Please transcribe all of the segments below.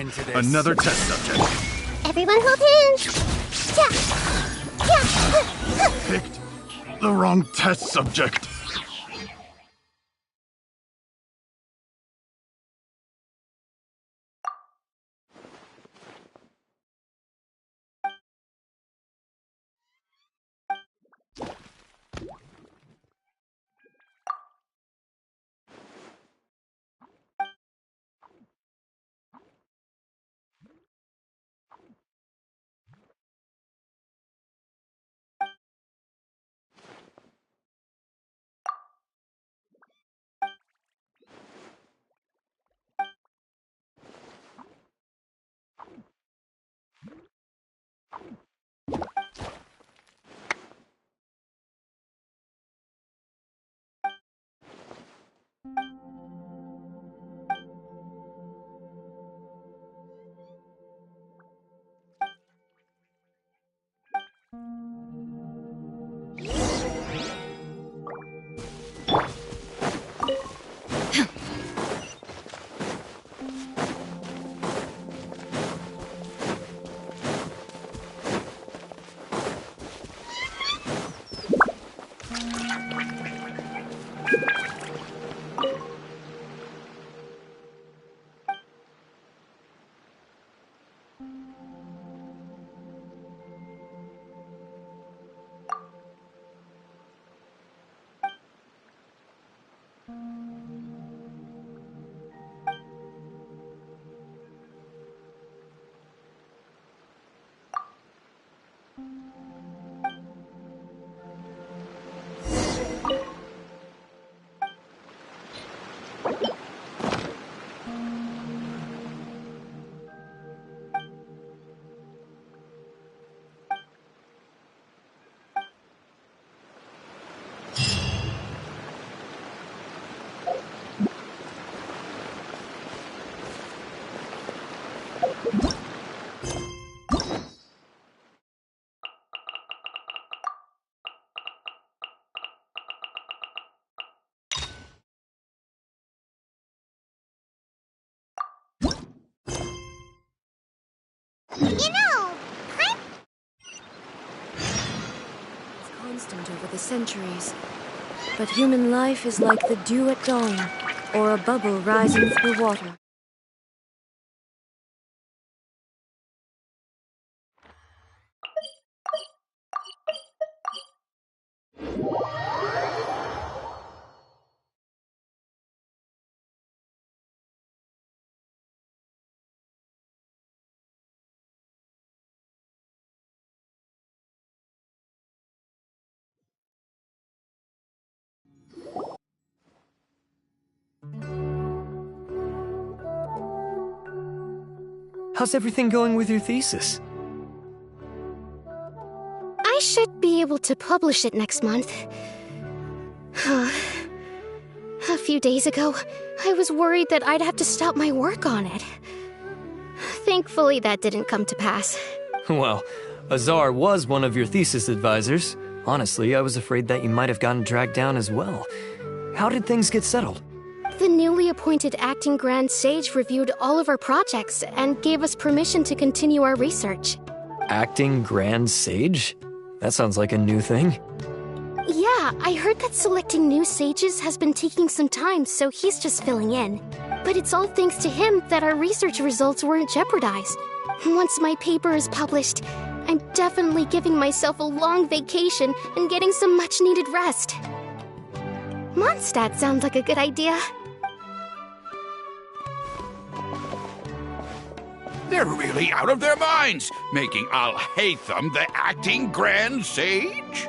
into this. Another test subject. Everyone hold hands! Picked the wrong test subject. It's constant over the centuries. But human life is like the dew at dawn, or a bubble rising through water. How's everything going with your thesis? I should be able to publish it next month. A few days ago, I was worried that I'd have to stop my work on it. Thankfully, that didn't come to pass. Well, Azar was one of your thesis advisors. Honestly, I was afraid that you might have gotten dragged down as well. How did things get settled? The newly appointed acting Grand Sage reviewed all of our projects and gave us permission to continue our research. Acting Grand Sage? That sounds like a new thing. Yeah, I heard that selecting new sages has been taking some time, so he's just filling in. But it's all thanks to him that our research results weren't jeopardized. Once my paper is published, I'm definitely giving myself a long vacation and getting some much-needed rest. Mondstadt sounds like a good idea. They're really out of their minds, making Al-Haytham the acting Grand Sage?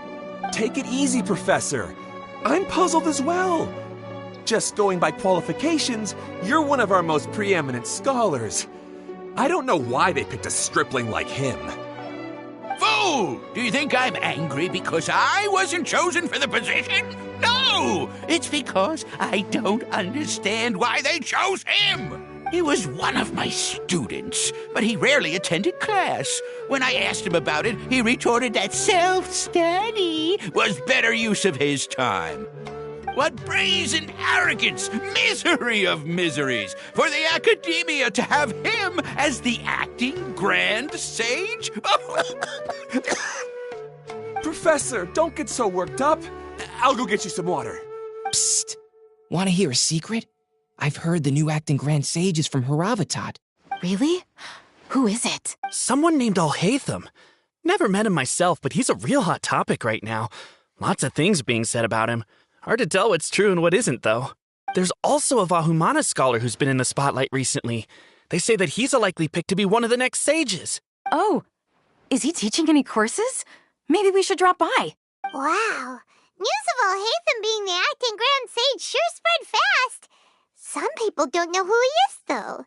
Take it easy, Professor. I'm puzzled as well. Just going by qualifications, you're one of our most preeminent scholars. I don't know why they picked a stripling like him. Fool! Do you think I'm angry because I wasn't chosen for the position? No! It's because I don't understand why they chose him! He was one of my students, but he rarely attended class. When I asked him about it, he retorted that self-study was better use of his time. What brazen arrogance! Misery of miseries! For the Academia to have him as the acting Grand Sage? Professor, don't get so worked up. I'll go get you some water. Psst. Want to hear a secret? I've heard the new acting Grand Sage is from Haravatat. Really? Who is it? Someone named Alhaitham. Never met him myself, but he's a real hot topic right now. Lots of things being said about him. Hard to tell what's true and what isn't, though. There's also a Vahumana scholar who's been in the spotlight recently. They say that he's a likely pick to be one of the next sages. Oh, is he teaching any courses? Maybe we should drop by. Wow. News of Alhaitham being the acting Grand Sage sure spread fast. Some people don't know who he is, though.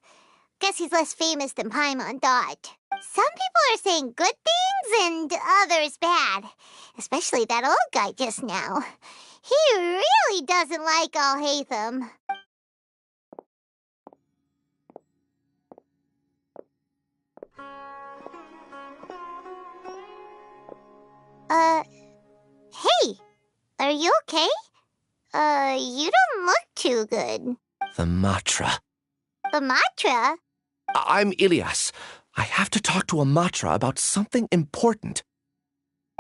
Guess he's less famous than Paimon thought. Some people are saying good things and others bad. Especially that old guy just now. He really doesn't like Alhaitham. Hey, are you okay? You don't look too good. The Matra. The Matra? I'm Ilias. I have to talk to a Matra about something important.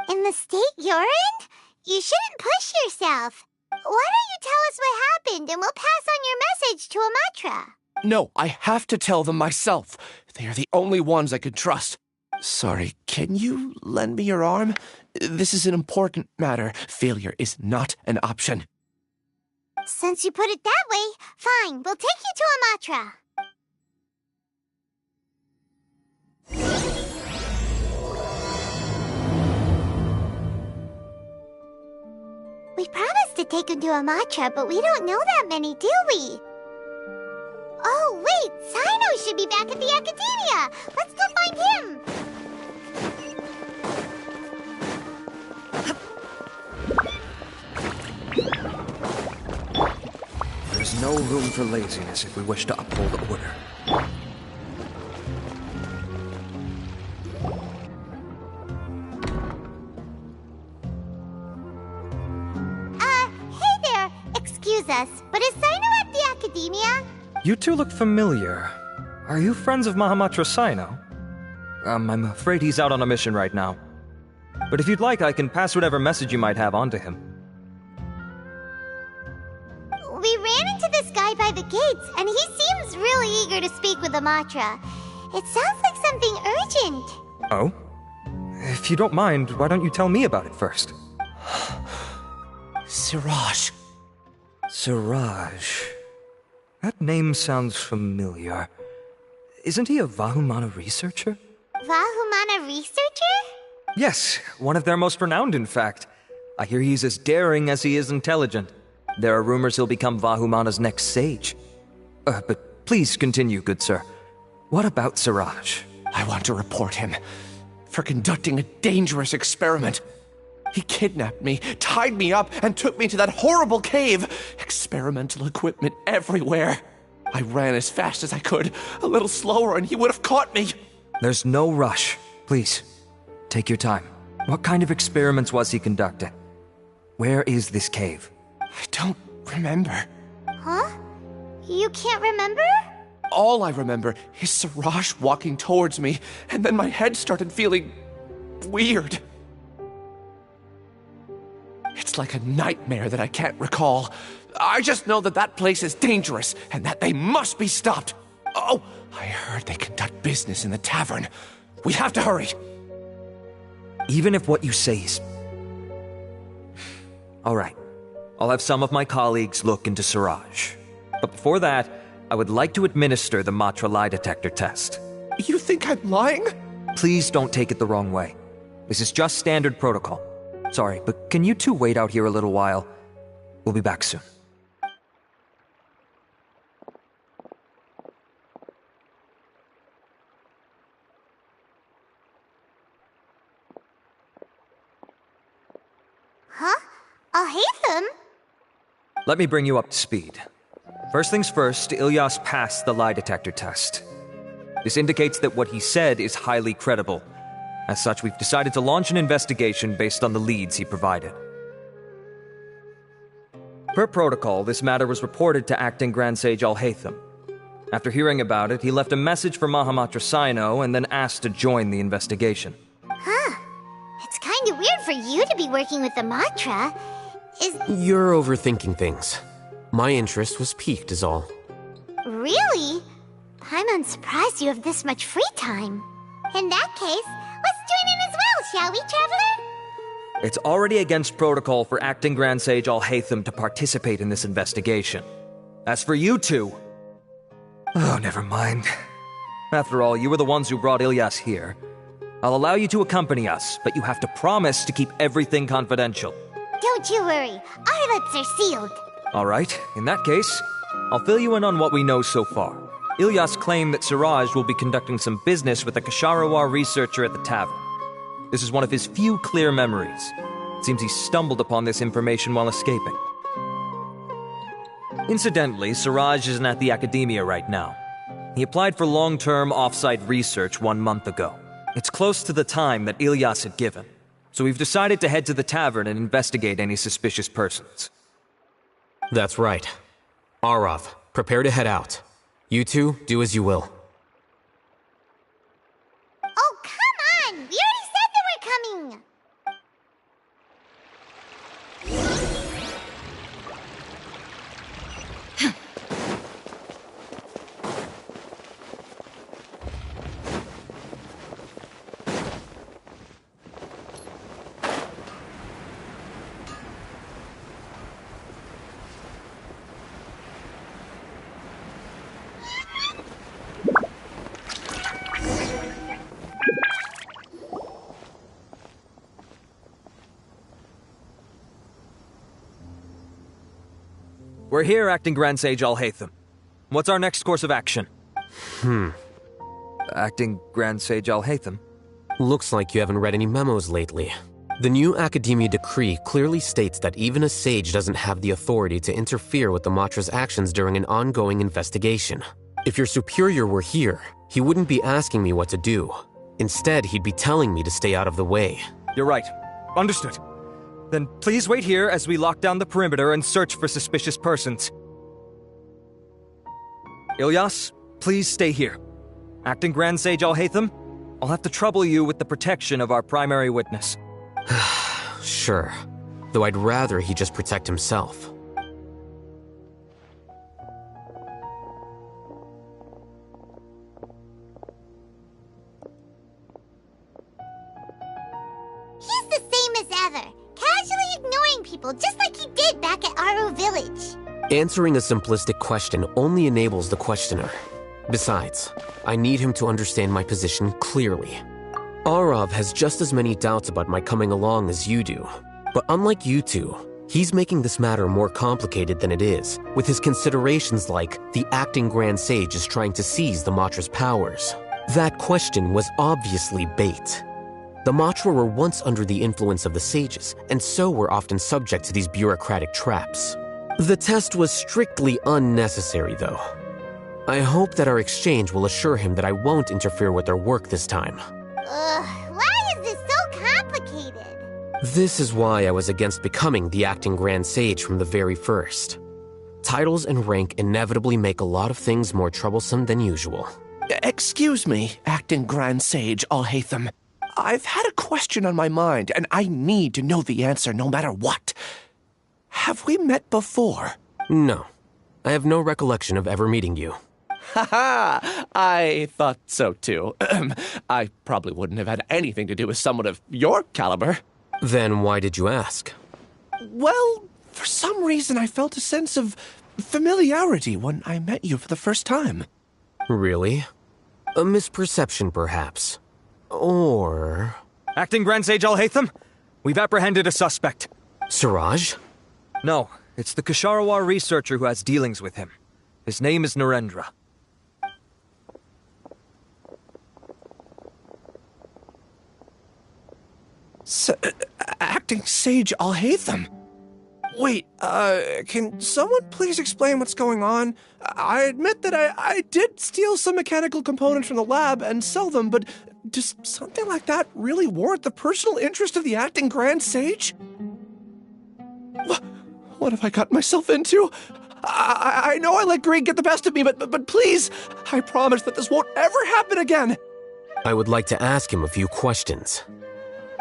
In the state you're in? You shouldn't push yourself. Why don't you tell us what happened and we'll pass on your message to a Matra? No, I have to tell them myself. They are the only ones I can trust. Sorry, can you lend me your arm? This is an important matter. Failure is not an option. Since you put it that way, fine, we'll take you to a Matra. We promised to take him to a Matra, but we don't know that many, do we? Oh, wait! Sino should be back at the Academia! Let's go find him! There's no room for laziness if we wish to uphold order. Hey there! Excuse us, but is Sino at the Academia? You two look familiar. Are you friends of Mahamatra Sino? I'm afraid he's out on a mission right now. But if you'd like, I can pass whatever message you might have on to him. We ran into this guy by the gates, and he seems really eager to speak with the Matra. It sounds like something urgent. Oh? If you don't mind, why don't you tell me about it first? Siraj. Siraj. That name sounds familiar. Isn't he a Vahumana researcher? Vahumana researcher? Yes, one of their most renowned, in fact. I hear he's as daring as he is intelligent. There are rumors he'll become Vahumana's next sage. But please continue, good sir. What about Siraj? I want to report him for conducting a dangerous experiment. He kidnapped me, tied me up, and took me to that horrible cave. Experimental equipment everywhere. I ran as fast as I could, a little slower, and he would have caught me. There's no rush. Please, take your time. What kind of experiments was he conducting? Where is this cave? I don't remember. Huh? You can't remember? All I remember is Siraj walking towards me, and then my head started feeling weird. It's like a nightmare that I can't recall. I just know that that place is dangerous, and that they must be stopped. Oh, I heard they conduct business in the tavern. We have to hurry. Even if what you say is... All right. I'll have some of my colleagues look into Siraj. But before that, I would like to administer the Matra lie detector test. You think I'm lying? Please don't take it the wrong way. This is just standard protocol. Sorry, but can you two wait out here a little while? We'll be back soon. Huh? Alhaitham? Let me bring you up to speed. First things first, Ilyas passed the lie detector test. This indicates that what he said is highly credible. As such, we've decided to launch an investigation based on the leads he provided. Per protocol, this matter was reported to Acting Grand Sage Al-Haytham. After hearing about it, he left a message for Mahamatra Sino and then asked to join the investigation. Huh. It's kinda weird for you to be working with the Matra. You're overthinking things. My interest was piqued is all. Really? I'm surprised you have this much free time. In that case, let's join in as well, shall we, Traveler? It's already against protocol for Acting Grand Sage Al-Haytham to participate in this investigation. As for you two... Oh, never mind. After all, you were the ones who brought Ilyas here. I'll allow you to accompany us, but you have to promise to keep everything confidential. Don't you worry. Our lips are sealed. Alright, in that case, I'll fill you in on what we know so far. Ilyas claimed that Siraj will be conducting some business with a Kasharawar researcher at the tavern. This is one of his few clear memories. It seems he stumbled upon this information while escaping. Incidentally, Siraj isn't at the academia right now. He applied for long-term off-site research 1 month ago. It's close to the time that Ilyas had given, so we've decided to head to the tavern and investigate any suspicious persons. That's right. Arav, prepare to head out. You two, do as you will. Oh, come on! We already said that we're coming! We're here, Acting Grand Sage Al-Haytham. What's our next course of action? Acting Grand Sage Al-Haytham? Looks like you haven't read any memos lately. The new Academia decree clearly states that even a sage doesn't have the authority to interfere with the Matra's actions during an ongoing investigation. If your superior were here, he wouldn't be asking me what to do. Instead, he'd be telling me to stay out of the way. You're right. Understood. Then please wait here as we lock down the perimeter and search for suspicious persons. Ilyas, please stay here. Acting Grand Sage Al-Haytham, I'll have to trouble you with the protection of our primary witness. Sure. Though I'd rather he just protect himself. He's the same as ever, casually ignoring people just like he did back at Aro Village. Answering a simplistic question only enables the questioner. Besides, I need him to understand my position clearly. Arav has just as many doubts about my coming along as you do. But unlike you two, he's making this matter more complicated than it is, with his considerations like the acting Grand Sage is trying to seize the Matra's powers. That question was obviously bait. The Matra were once under the influence of the sages, and so were often subject to these bureaucratic traps. The test was strictly unnecessary, though. I hope that our exchange will assure him that I won't interfere with their work this time. Why is this so complicated? This is why I was against becoming the acting Grand Sage from the very first. Titles and rank inevitably make a lot of things more troublesome than usual. Excuse me, acting Grand Sage Al-Haytham. I've had a question on my mind, and I need to know the answer no matter what. Have we met before? No. I have no recollection of ever meeting you. Haha! I thought so too. I probably wouldn't have had anything to do with someone of your caliber. Then why did you ask? Well, for some reason I felt a sense of familiarity when I met you for the first time. Really? A misperception, perhaps. Or... Acting Grand Sage Al-Haytham, we've apprehended a suspect. Siraj? No, it's the Kasharawar researcher who has dealings with him. His name is Narendra. Acting Sage Al-Haytham? Wait, can someone please explain what's going on? I admit that I did steal some mechanical components from the lab and sell them, but does something like that really warrant the personal interest of the acting Grand Sage? What have I got myself into? I know I let greed get the best of me, but please, I promise that this won't ever happen again. I would like to ask him a few questions.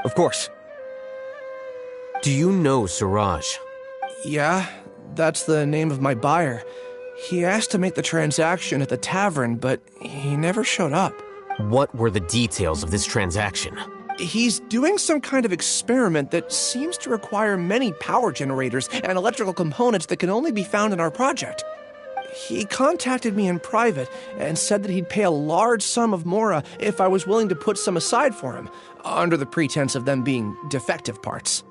Of course. Do you know Suraj? Yeah, that's the name of my buyer. He asked to make the transaction at the tavern, but he never showed up. What were the details of this transaction? He's doing some kind of experiment that seems to require many power generators and electrical components that can only be found in our project. He contacted me in private and said that he'd pay a large sum of mora if I was willing to put some aside for him, under the pretense of them being defective parts.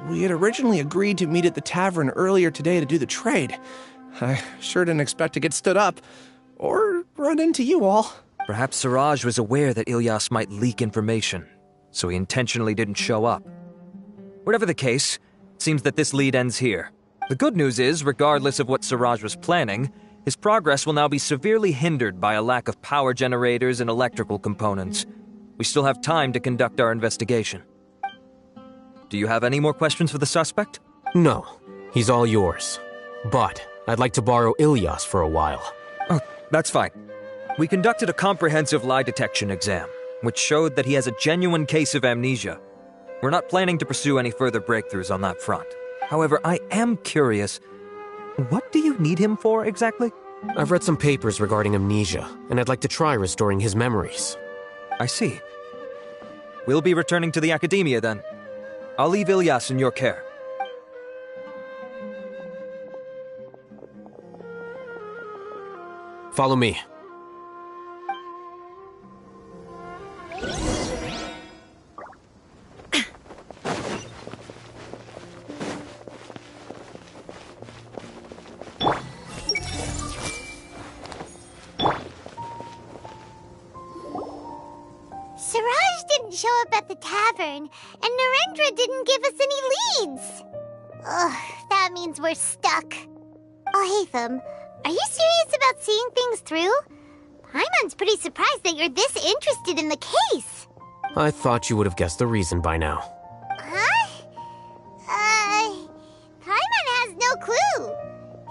We had originally agreed to meet at the tavern earlier today to do the trade. I sure didn't expect to get stood up, or run into you all. Perhaps Suraj was aware that Ilyas might leak information, so he intentionally didn't show up. Whatever the case, it seems that this lead ends here. The good news is, regardless of what Suraj was planning, his progress will now be severely hindered by a lack of power generators and electrical components. We still have time to conduct our investigation. Do you have any more questions for the suspect? No, he's all yours. But I'd like to borrow Ilyas for a while. Oh, that's fine. We conducted a comprehensive lie detection exam, which showed that he has a genuine case of amnesia. We're not planning to pursue any further breakthroughs on that front. However, I am curious, what do you need him for exactly? I've read some papers regarding amnesia, and I'd like to try restoring his memories. I see. We'll be returning to the academia then. I'll leave Ilyas in your care. Follow me. Siraj didn't show up at the tavern, and Narendra didn't give us any leads. Ugh, that means we're stuck. Oh, Hatham, are you serious about seeing things through? Paimon's pretty surprised that you're this interested in the case. I thought you would have guessed the reason by now. Huh? Paimon has no clue.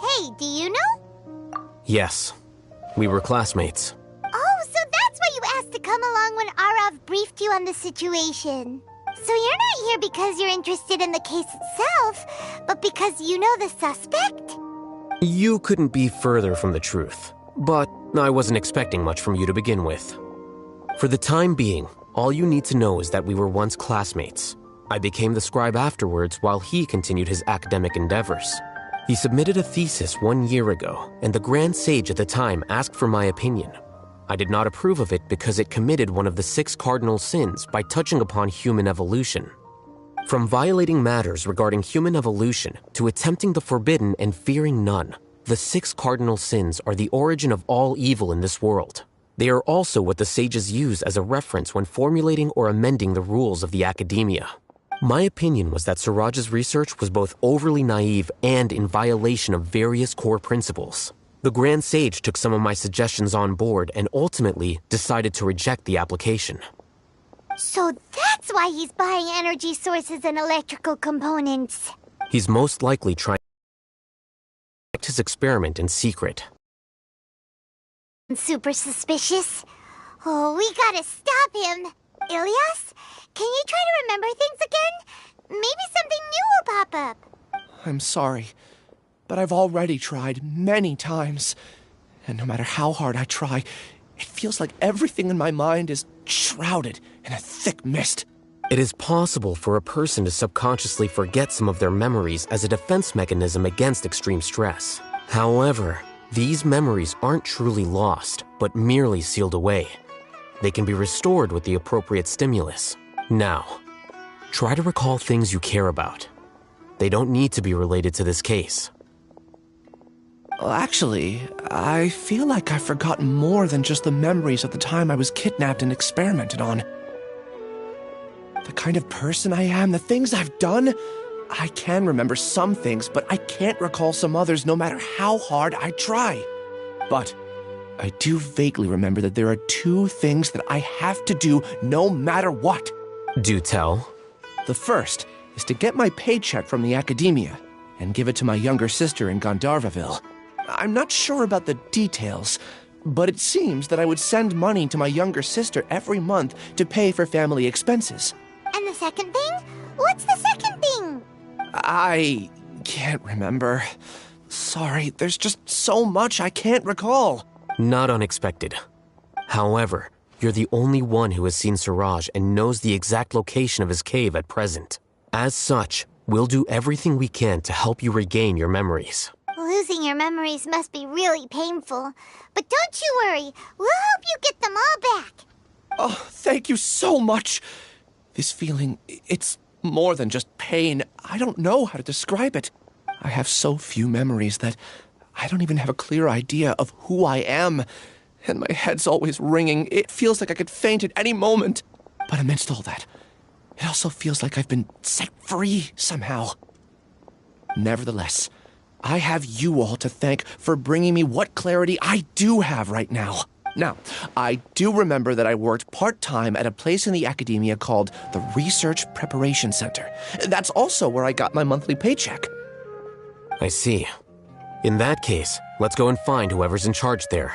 Hey, do you know? Yes, we were classmates. Oh, so that's why you asked to come along when Arav briefed you on the situation. So you're not here because you're interested in the case itself, but because you know the suspect? You couldn't be further from the truth, but I wasn't expecting much from you to begin with. For the time being, all you need to know is that we were once classmates. I became the scribe afterwards while he continued his academic endeavors. He submitted a thesis 1 year ago, and the Grand Sage at the time asked for my opinion. I did not approve of it because it committed one of the 6 cardinal sins by touching upon human evolution. From violating matters regarding human evolution to attempting the forbidden and fearing none, the 6 cardinal sins are the origin of all evil in this world. They are also what the sages use as a reference when formulating or amending the rules of the academia. My opinion was that Suraj's research was both overly naive and in violation of various core principles. The Grand Sage took some of my suggestions on board and ultimately decided to reject the application. So that's why he's buying energy sources and electrical components. He's most likely trying to conduct his experiment in secret. Super suspicious. Oh, we gotta stop him. Ilyas, can you try to remember things again? Maybe something new will pop up. I'm sorry, but I've already tried many times. And no matter how hard I try, it feels like everything in my mind is shrouded in a thick mist. It is possible for a person to subconsciously forget some of their memories as a defense mechanism against extreme stress. However, these memories aren't truly lost, but merely sealed away. They can be restored with the appropriate stimulus. Now, try to recall things you care about. They don't need to be related to this case. Well, actually, I feel like I've forgotten more than just the memories of the time I was kidnapped and experimented on. The kind of person I am, the things I've done, I can remember some things, but I can't recall some others no matter how hard I try. But I do vaguely remember that there are 2 things that I have to do no matter what. Do tell. The first is to get my paycheck from the academia, and give it to my younger sister in Gandharvaville. I'm not sure about the details, but it seems that I would send money to my younger sister every month to pay for family expenses. And the second thing? What's the second thing? I can't remember. Sorry, there's just so much I can't recall. Not unexpected. However, you're the only one who has seen Suraj and knows the exact location of his cave at present. As such, we'll do everything we can to help you regain your memories. Losing your memories must be really painful. But don't you worry, we'll help you get them all back. Oh, thank you so much. This feeling, it's more than just pain. I don't know how to describe it. I have so few memories that I don't even have a clear idea of who I am. And my head's always ringing. It feels like I could faint at any moment. But amidst all that, it also feels like I've been set free somehow. Nevertheless, I have you all to thank for bringing me what clarity I do have right now. Now, I do remember that I worked part-time at a place in the academia called the Research Preparation Center. That's also where I got my monthly paycheck. I see. In that case, let's go and find whoever's in charge there.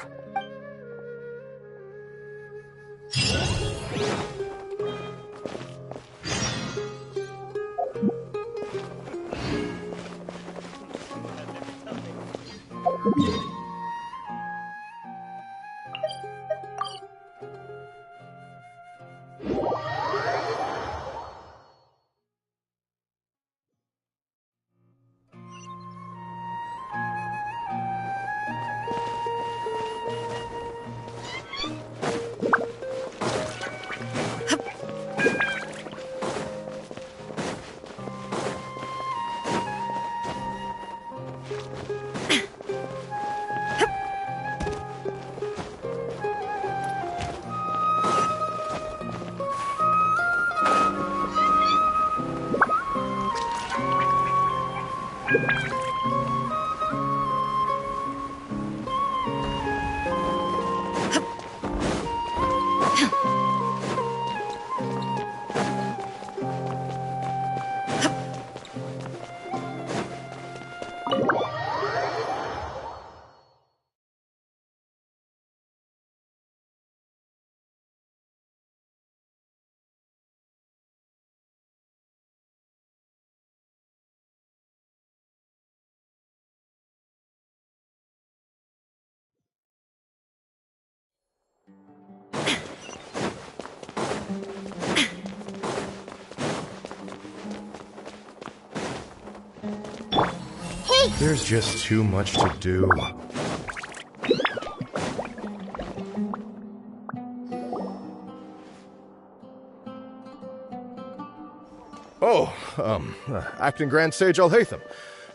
There's just too much to do. Acting Grand Sage Alhaitham.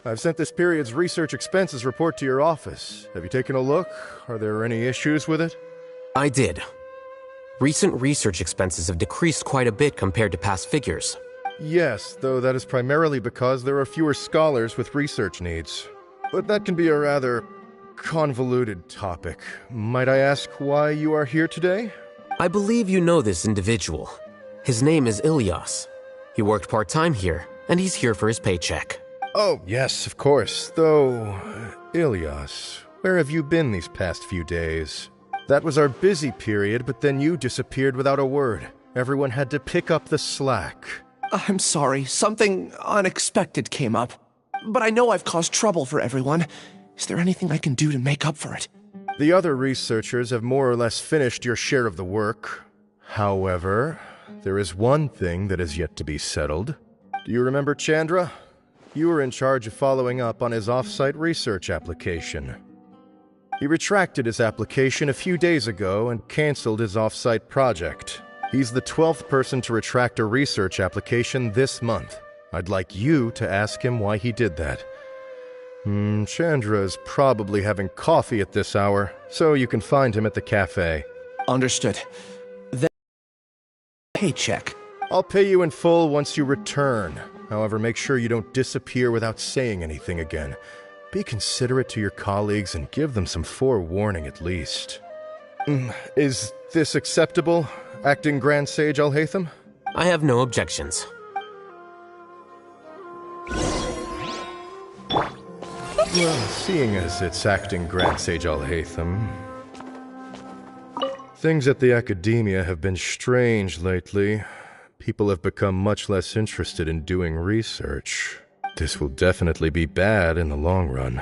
I've sent this period's research expenses report to your office. Have you taken a look? Are there any issues with it? I did. Recent research expenses have decreased quite a bit compared to past figures. Yes, though that is primarily because there are fewer scholars with research needs. But that can be a rather convoluted topic. Might I ask why you are here today? I believe you know this individual. His name is Ilyas. He worked part-time here, and he's here for his paycheck. Oh, yes, of course. Though, Ilyas, where have you been these past few days? That was our busy period, but then you disappeared without a word. Everyone had to pick up the slack. I'm sorry, something unexpected came up. But I know I've caused trouble for everyone. Is there anything I can do to make up for it? The other researchers have more or less finished your share of the work. However, there is one thing that is yet to be settled. Do you remember Chandra? You were in charge of following up on his off-site research application. He retracted his application a few days ago and canceled his off-site project. He's the 12th person to retract a research application this month. I'd like you to ask him why he did that. Chandra's probably having coffee at this hour, so you can find him at the cafe. Understood. Then paycheck. I'll pay you in full once you return. However, make sure you don't disappear without saying anything again. Be considerate to your colleagues and give them some forewarning at least. Is this acceptable, Acting Grand Sage Alhaitham? I have no objections. Well, seeing as it's acting Grand Sage Al-Haytham, things at the Academia have been strange lately. People have become much less interested in doing research. This will definitely be bad in the long run.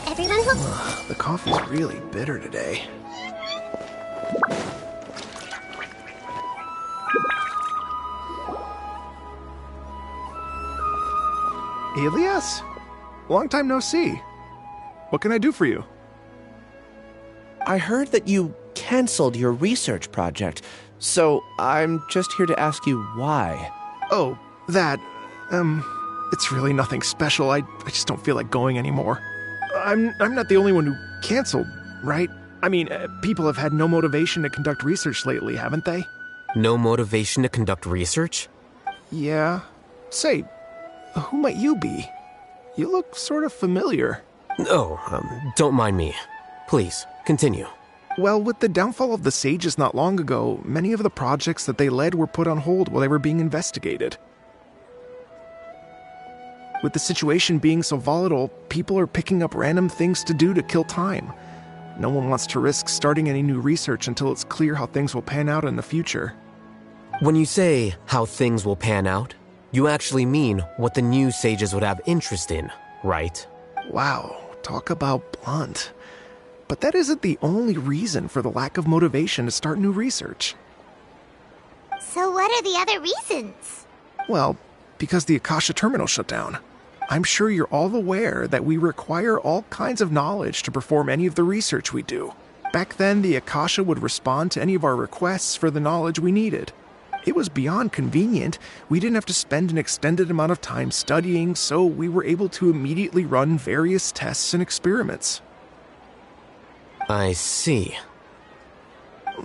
Everyone who... The coffee's really bitter today. Elias? Long time no see. What can I do for you? I heard that you canceled your research project, so I'm just here to ask you why. Oh, that... it's really nothing special. I just don't feel like going anymore. I'm not the only one who canceled, right? I mean, people have had no motivation to conduct research lately, haven't they? No motivation to conduct research? Yeah. Say, who might you be? You look sort of familiar. Oh, don't mind me. Please, continue. Well, with the downfall of the Sages not long ago, many of the projects that they led were put on hold while they were being investigated. With the situation being so volatile, people are picking up random things to do to kill time. No one wants to risk starting any new research until it's clear how things will pan out in the future. When you say how things will pan out, you actually mean what the new sages would have interest in, right? Wow, talk about blunt. But that isn't the only reason for the lack of motivation to start new research. So what are the other reasons? Well, because the Akasha terminal shut down. I'm sure you're all aware that we require all kinds of knowledge to perform any of the research we do. Back then, the Akasha would respond to any of our requests for the knowledge we needed. It was beyond convenient. We didn't have to spend an extended amount of time studying, so we were able to immediately run various tests and experiments. I see.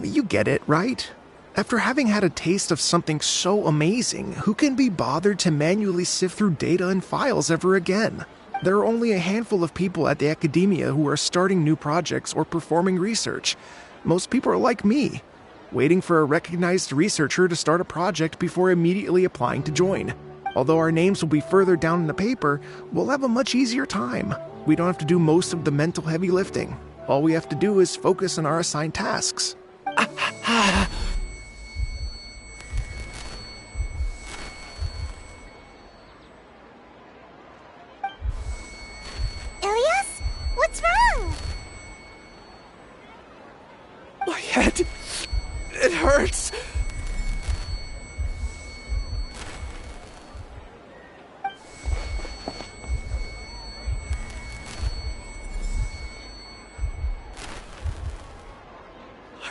You get it, right? After having had a taste of something so amazing, who can be bothered to manually sift through data and files ever again? There are only a handful of people at the Academia who are starting new projects or performing research. Most people are like me, waiting for a recognized researcher to start a project before immediately applying to join. Although our names will be further down in the paper, we'll have a much easier time. We don't have to do most of the mental heavy lifting. All we have to do is focus on our assigned tasks. Ilias? What's wrong? My head... it hurts.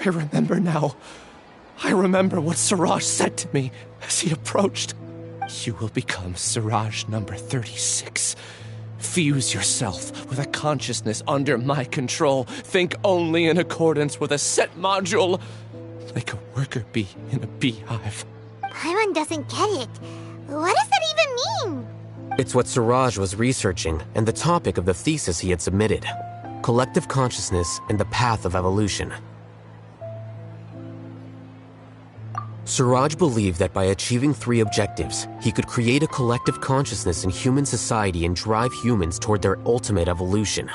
I remember now. I remember what Siraj said to me as he approached. You will become Siraj number 36. Fuse yourself with a consciousness under my control. Think only in accordance with a set module. Like a worker bee in a beehive. Paimon doesn't get it. What does that even mean? It's what Siraj was researching and the topic of the thesis he had submitted. Collective consciousness and the path of evolution. Siraj believed that by achieving 3 objectives, he could create a collective consciousness in human society and drive humans toward their ultimate evolution.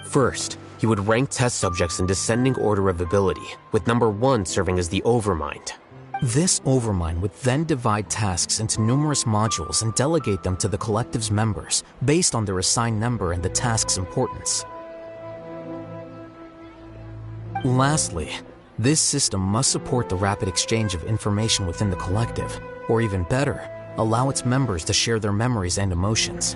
First, he would rank test subjects in descending order of ability, with number 1 serving as the overmind. This overmind would then divide tasks into numerous modules and delegate them to the collective's members based on their assigned number and the task's importance. Lastly, this system must support the rapid exchange of information within the collective, or even better, allow its members to share their memories and emotions.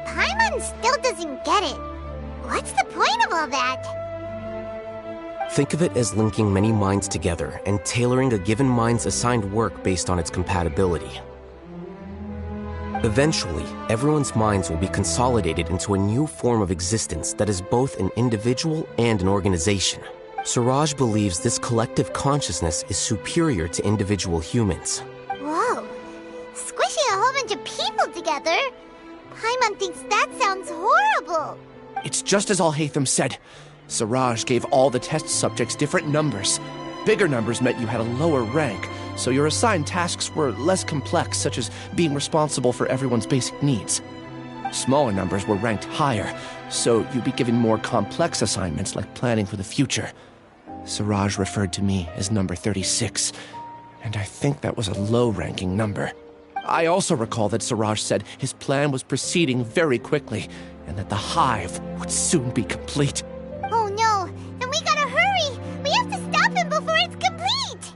Paimon still doesn't get it. What's the point of all that? Think of it as linking many minds together and tailoring a given mind's assigned work based on its compatibility. Eventually, everyone's minds will be consolidated into a new form of existence that is both an individual and an organization. Suraj believes this collective consciousness is superior to individual humans. Whoa. Squishing a whole bunch of people together? Paimon thinks that sounds horrible. It's just as Alhaitham said. Siraj gave all the test subjects different numbers. Bigger numbers meant you had a lower rank, so your assigned tasks were less complex, such as being responsible for everyone's basic needs. Smaller numbers were ranked higher, so you'd be given more complex assignments like planning for the future. Siraj referred to me as number 36, and I think that was a low-ranking number. I also recall that Siraj said his plan was proceeding very quickly, and that the hive would soon be complete. Oh no, then we gotta hurry! We have to stop him before it's complete!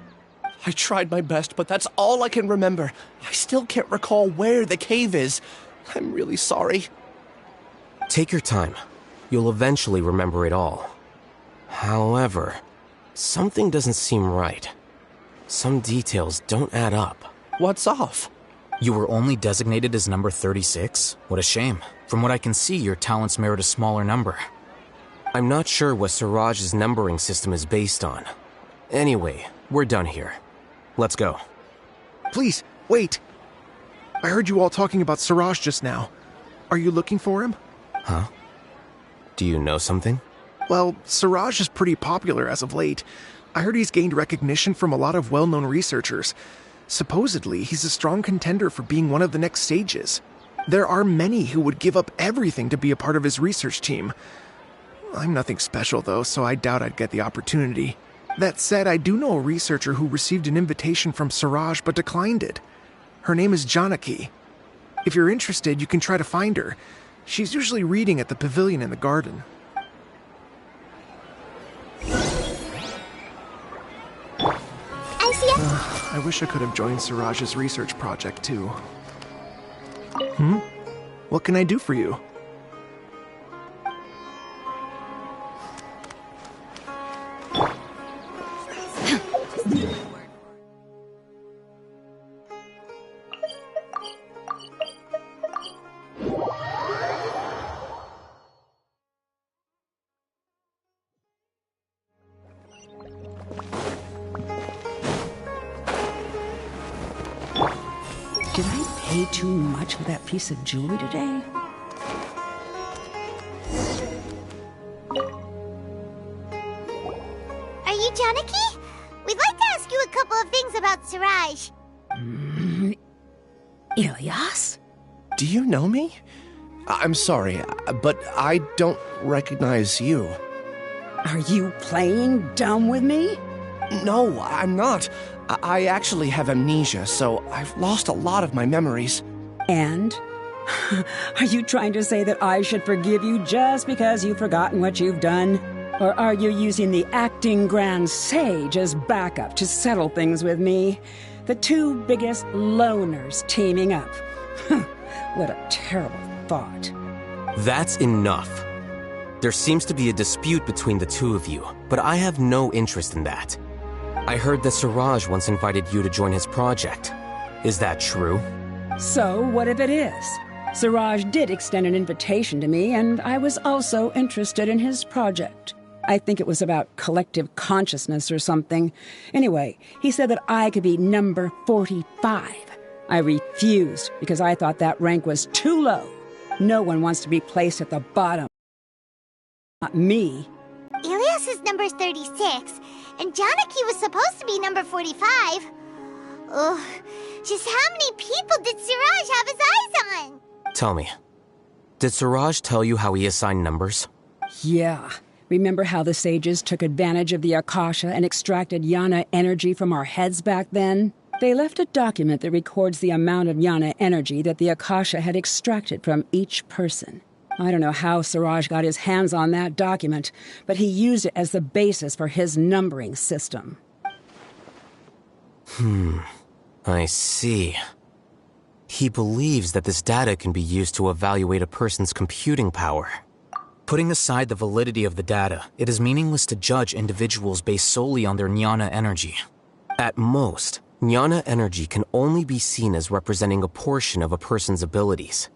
I tried my best, but that's all I can remember. I still can't recall where the cave is. I'm really sorry. Take your time. You'll eventually remember it all. However, something doesn't seem right. Some details don't add up. What's off? You were only designated as number 36? What a shame. From what I can see, your talents merit a smaller number. I'm not sure what Siraj's numbering system is based on. Anyway, we're done here. Let's go. Please, wait. I heard you all talking about Siraj just now. Are you looking for him? Huh? Do you know something? Well, Siraj is pretty popular as of late. I heard he's gained recognition from a lot of well-known researchers. Supposedly, he's a strong contender for being one of the next sages. There are many who would give up everything to be a part of his research team. I'm nothing special, though, so I doubt I'd get the opportunity. That said, I do know a researcher who received an invitation from Siraj but declined it. Her name is Janaki. If you're interested, you can try to find her. She's usually reading at the pavilion in the garden. I wish I could have joined Siraj's research project, too. What can I do for you? Did I pay too much for that piece of jewelry today? Are you Janaki? We'd like to ask you a couple of things about Siraj. Ilyas? Do you know me? I'm sorry, but I don't recognize you. Are you playing dumb with me? No, I'm not. I actually have amnesia, so I've lost a lot of my memories. And? Are you trying to say that I should forgive you just because you've forgotten what you've done? Or are you using the acting grand sage as backup to settle things with me? The two biggest loners teaming up. What a terrible thought. That's enough. There seems to be a dispute between the two of you, but I have no interest in that. I heard that Siraj once invited you to join his project. Is that true? So, what if it is? Siraj did extend an invitation to me, and I was also interested in his project. I think it was about collective consciousness or something. Anyway, he said that I could be number 45. I refused because I thought that rank was too low. No one wants to be placed at the bottom. Not me. Ilyas is number 36, and Janaki was supposed to be number 45. Ugh, just how many people did Siraj have his eyes on? Tell me, did Siraj tell you how he assigned numbers? Yeah, Remember how the sages took advantage of the Akasha and extracted Yana energy from our heads back then? They left a document that records the amount of Yana energy that the Akasha had extracted from each person. I don't know how Siraj got his hands on that document, but he used it as the basis for his numbering system. I see. He believes that this data can be used to evaluate a person's computing power. Putting aside the validity of the data, it is meaningless to judge individuals based solely on their jnana energy. At most, jnana energy can only be seen as representing a portion of a person's abilities.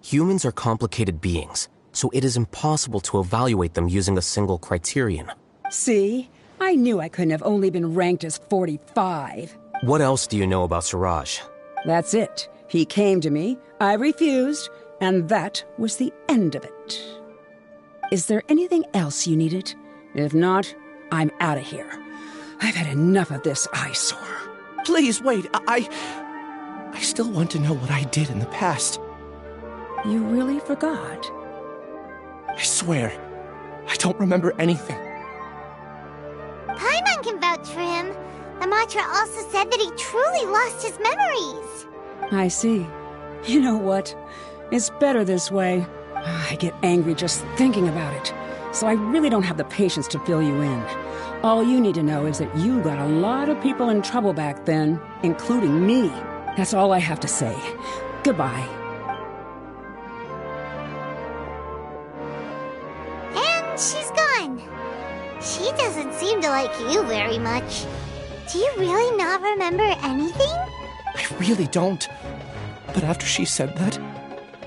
Humans are complicated beings, so it is impossible to evaluate them using a single criterion. See? I knew I couldn't have only been ranked as 45. What else do you know about Siraj? That's it. He came to me, I refused, and that was the end of it. Is there anything else you needed? If not, I'm out of here. I've had enough of this eyesore. Please, wait. I still want to know what I did in the past. You really forgot? I swear, I don't remember anything. Paimon can vouch for him. The mantra also said that he truly lost his memories. I see. You know what? It's better this way. I get angry just thinking about it, so I really don't have the patience to fill you in. All you need to know is that you got a lot of people in trouble back then, including me. That's all I have to say. Goodbye. And she's gone. She doesn't seem to like you very much. Do you really not remember anything? I really don't. But after she said that,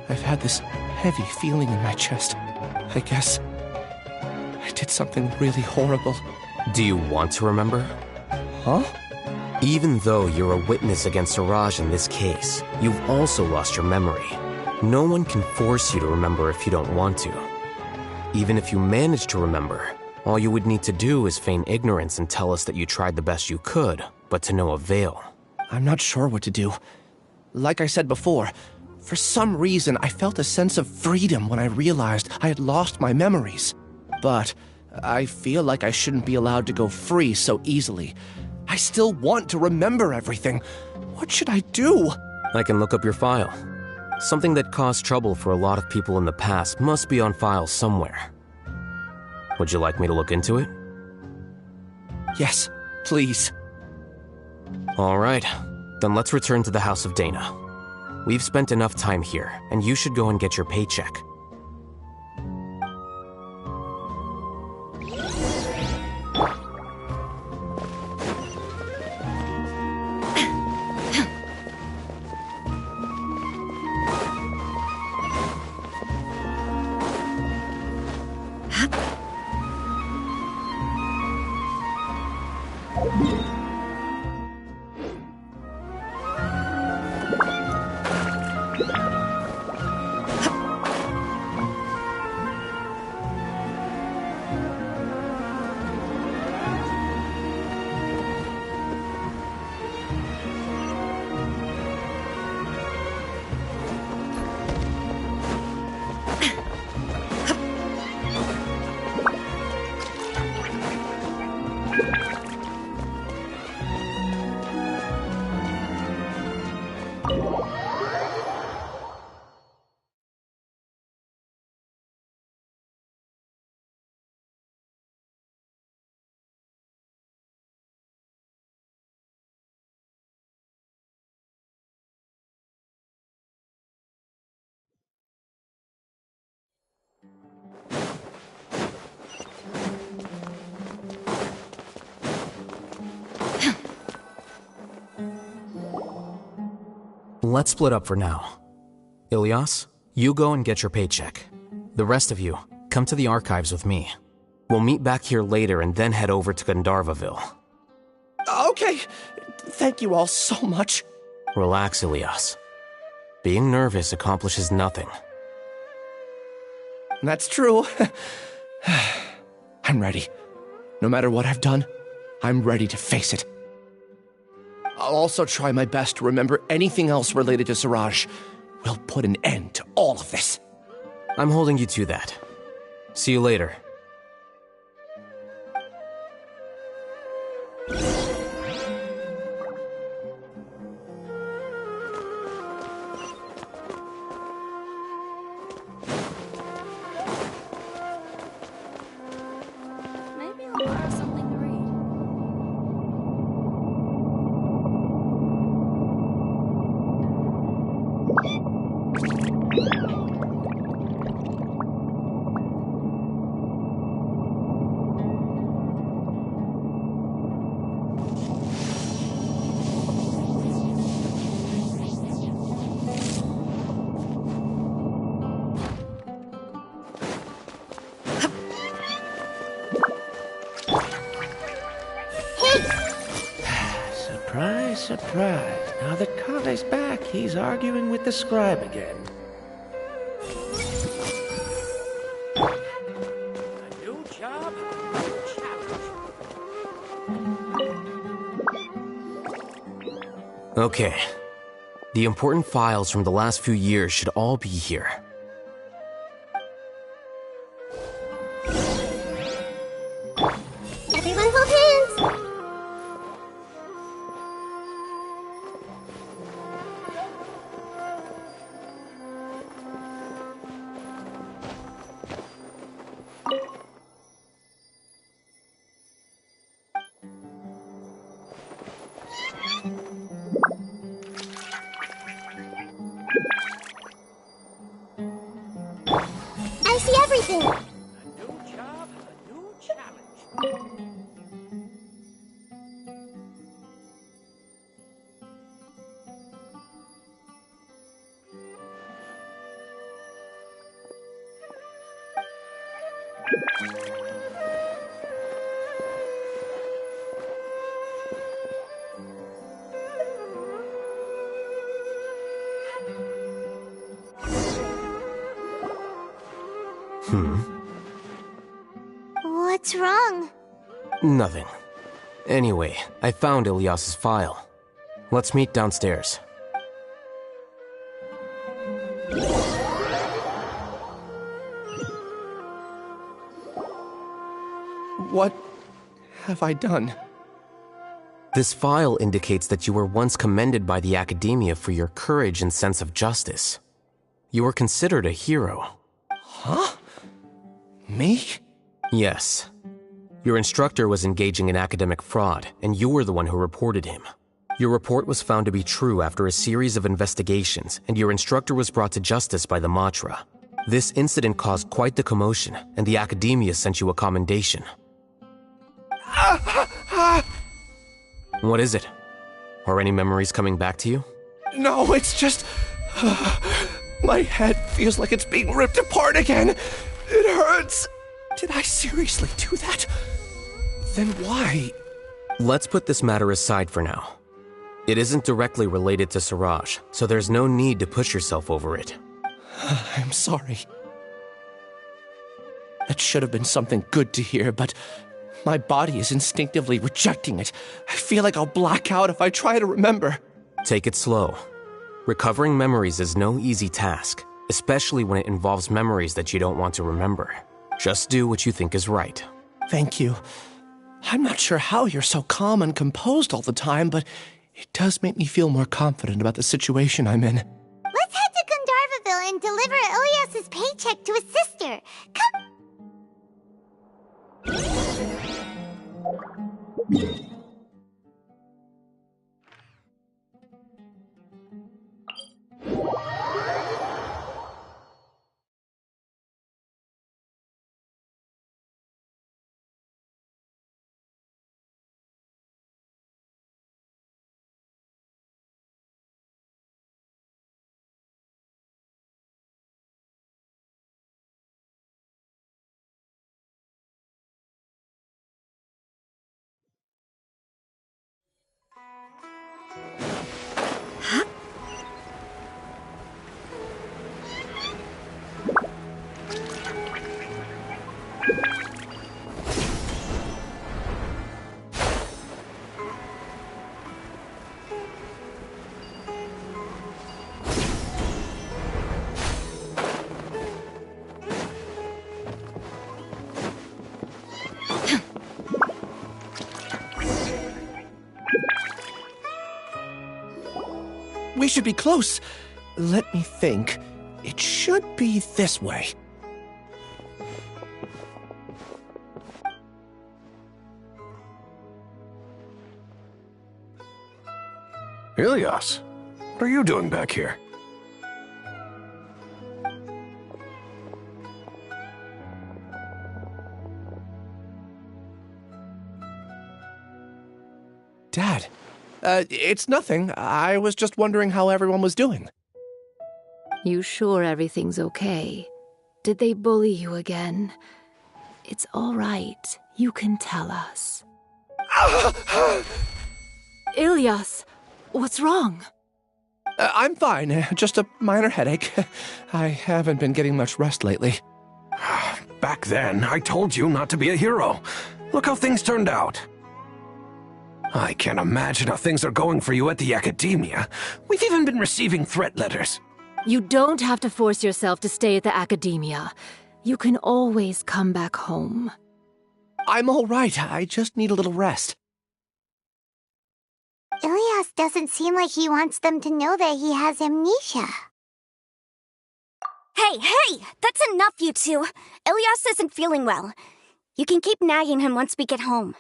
I've had this heavy feeling in my chest. I guess I did something really horrible. Do you want to remember? Huh? Even though you're a witness against Siraj in this case, you've also lost your memory. No one can force you to remember if you don't want to. Even if you manage to remember, all you would need to do is feign ignorance and tell us that you tried the best you could, but to no avail. I'm not sure what to do. Like I said before, for some reason I felt a sense of freedom when I realized I had lost my memories. But I feel like I shouldn't be allowed to go free so easily. I still want to remember everything. What should I do? I can look up your file. Something that caused trouble for a lot of people in the past must be on file somewhere. Would you like me to look into it? Yes, please. All right, then let's return to the House of Dana. We've spent enough time here, and you should go and get your paycheck. Let's split up for now. Ilyas, you go and get your paycheck. The rest of you, come to the archives with me. We'll meet back here later and then head over to Gandharvaville. Okay. Thank you all so much. Relax, Ilyas. Being nervous accomplishes nothing. That's true. I'm ready. No matter what I've done, I'm ready to face it. I'll also try my best to remember anything else related to Siraj. We'll put an end to all of this. I'm holding you to that. See you later. surprise. Now that Kale's back, he's arguing with the scribe again. A new job, a new challenge. Okay. The important files from the last few years should all be here. Everyone hold hands! I see everything! A new job, a new challenge. What's wrong? Nothing. Anyway, I found Ilyas's file. Let's meet downstairs. What have I done? This file indicates that you were once commended by the Academia for your courage and sense of justice. You were considered a hero. Huh? Me? Yes. Your instructor was engaging in academic fraud, and you were the one who reported him. Your report was found to be true after a series of investigations, and your instructor was brought to justice by the Matra. This incident caused quite the commotion, and the Academia sent you a commendation. What is it? Are any memories coming back to you? No, it's just... my head feels like it's being ripped apart again. It hurts. Did I seriously do that? Then why? Let's put this matter aside for now. It isn't directly related to Siraj, so there's no need to push yourself over it. I'm sorry. That should have been something good to hear, but my body is instinctively rejecting it. I feel like I'll black out if I try to remember. Take it slow. Recovering memories is no easy task, especially when it involves memories that you don't want to remember. Just do what you think is right. Thank you. I'm not sure how you're so calm and composed all the time, but it does make me feel more confident about the situation I'm in. Let's head to Gandharvaville and deliver Ilyas's paycheck to his sister. Come! We should be close. Let me think. It should be this way. Ilyas, what are you doing back here? Dad, it's nothing. I was just wondering how everyone was doing. You sure everything's okay? Did they bully you again? It's all right. You can tell us. Ilyas, What's wrong? I'm fine, just a minor headache. I haven't been getting much rest lately. Back then, I told you not to be a hero. Look how things turned out. I can't imagine how things are going for you at the academia. We've even been receiving threat letters. You don't have to force yourself to stay at the academia. You can always come back home. I'm all right. I just need a little rest. Ilias doesn't seem like he wants them to know that he has amnesia. Hey! That's enough, you two. Ilias isn't feeling well. You can keep nagging him once we get home.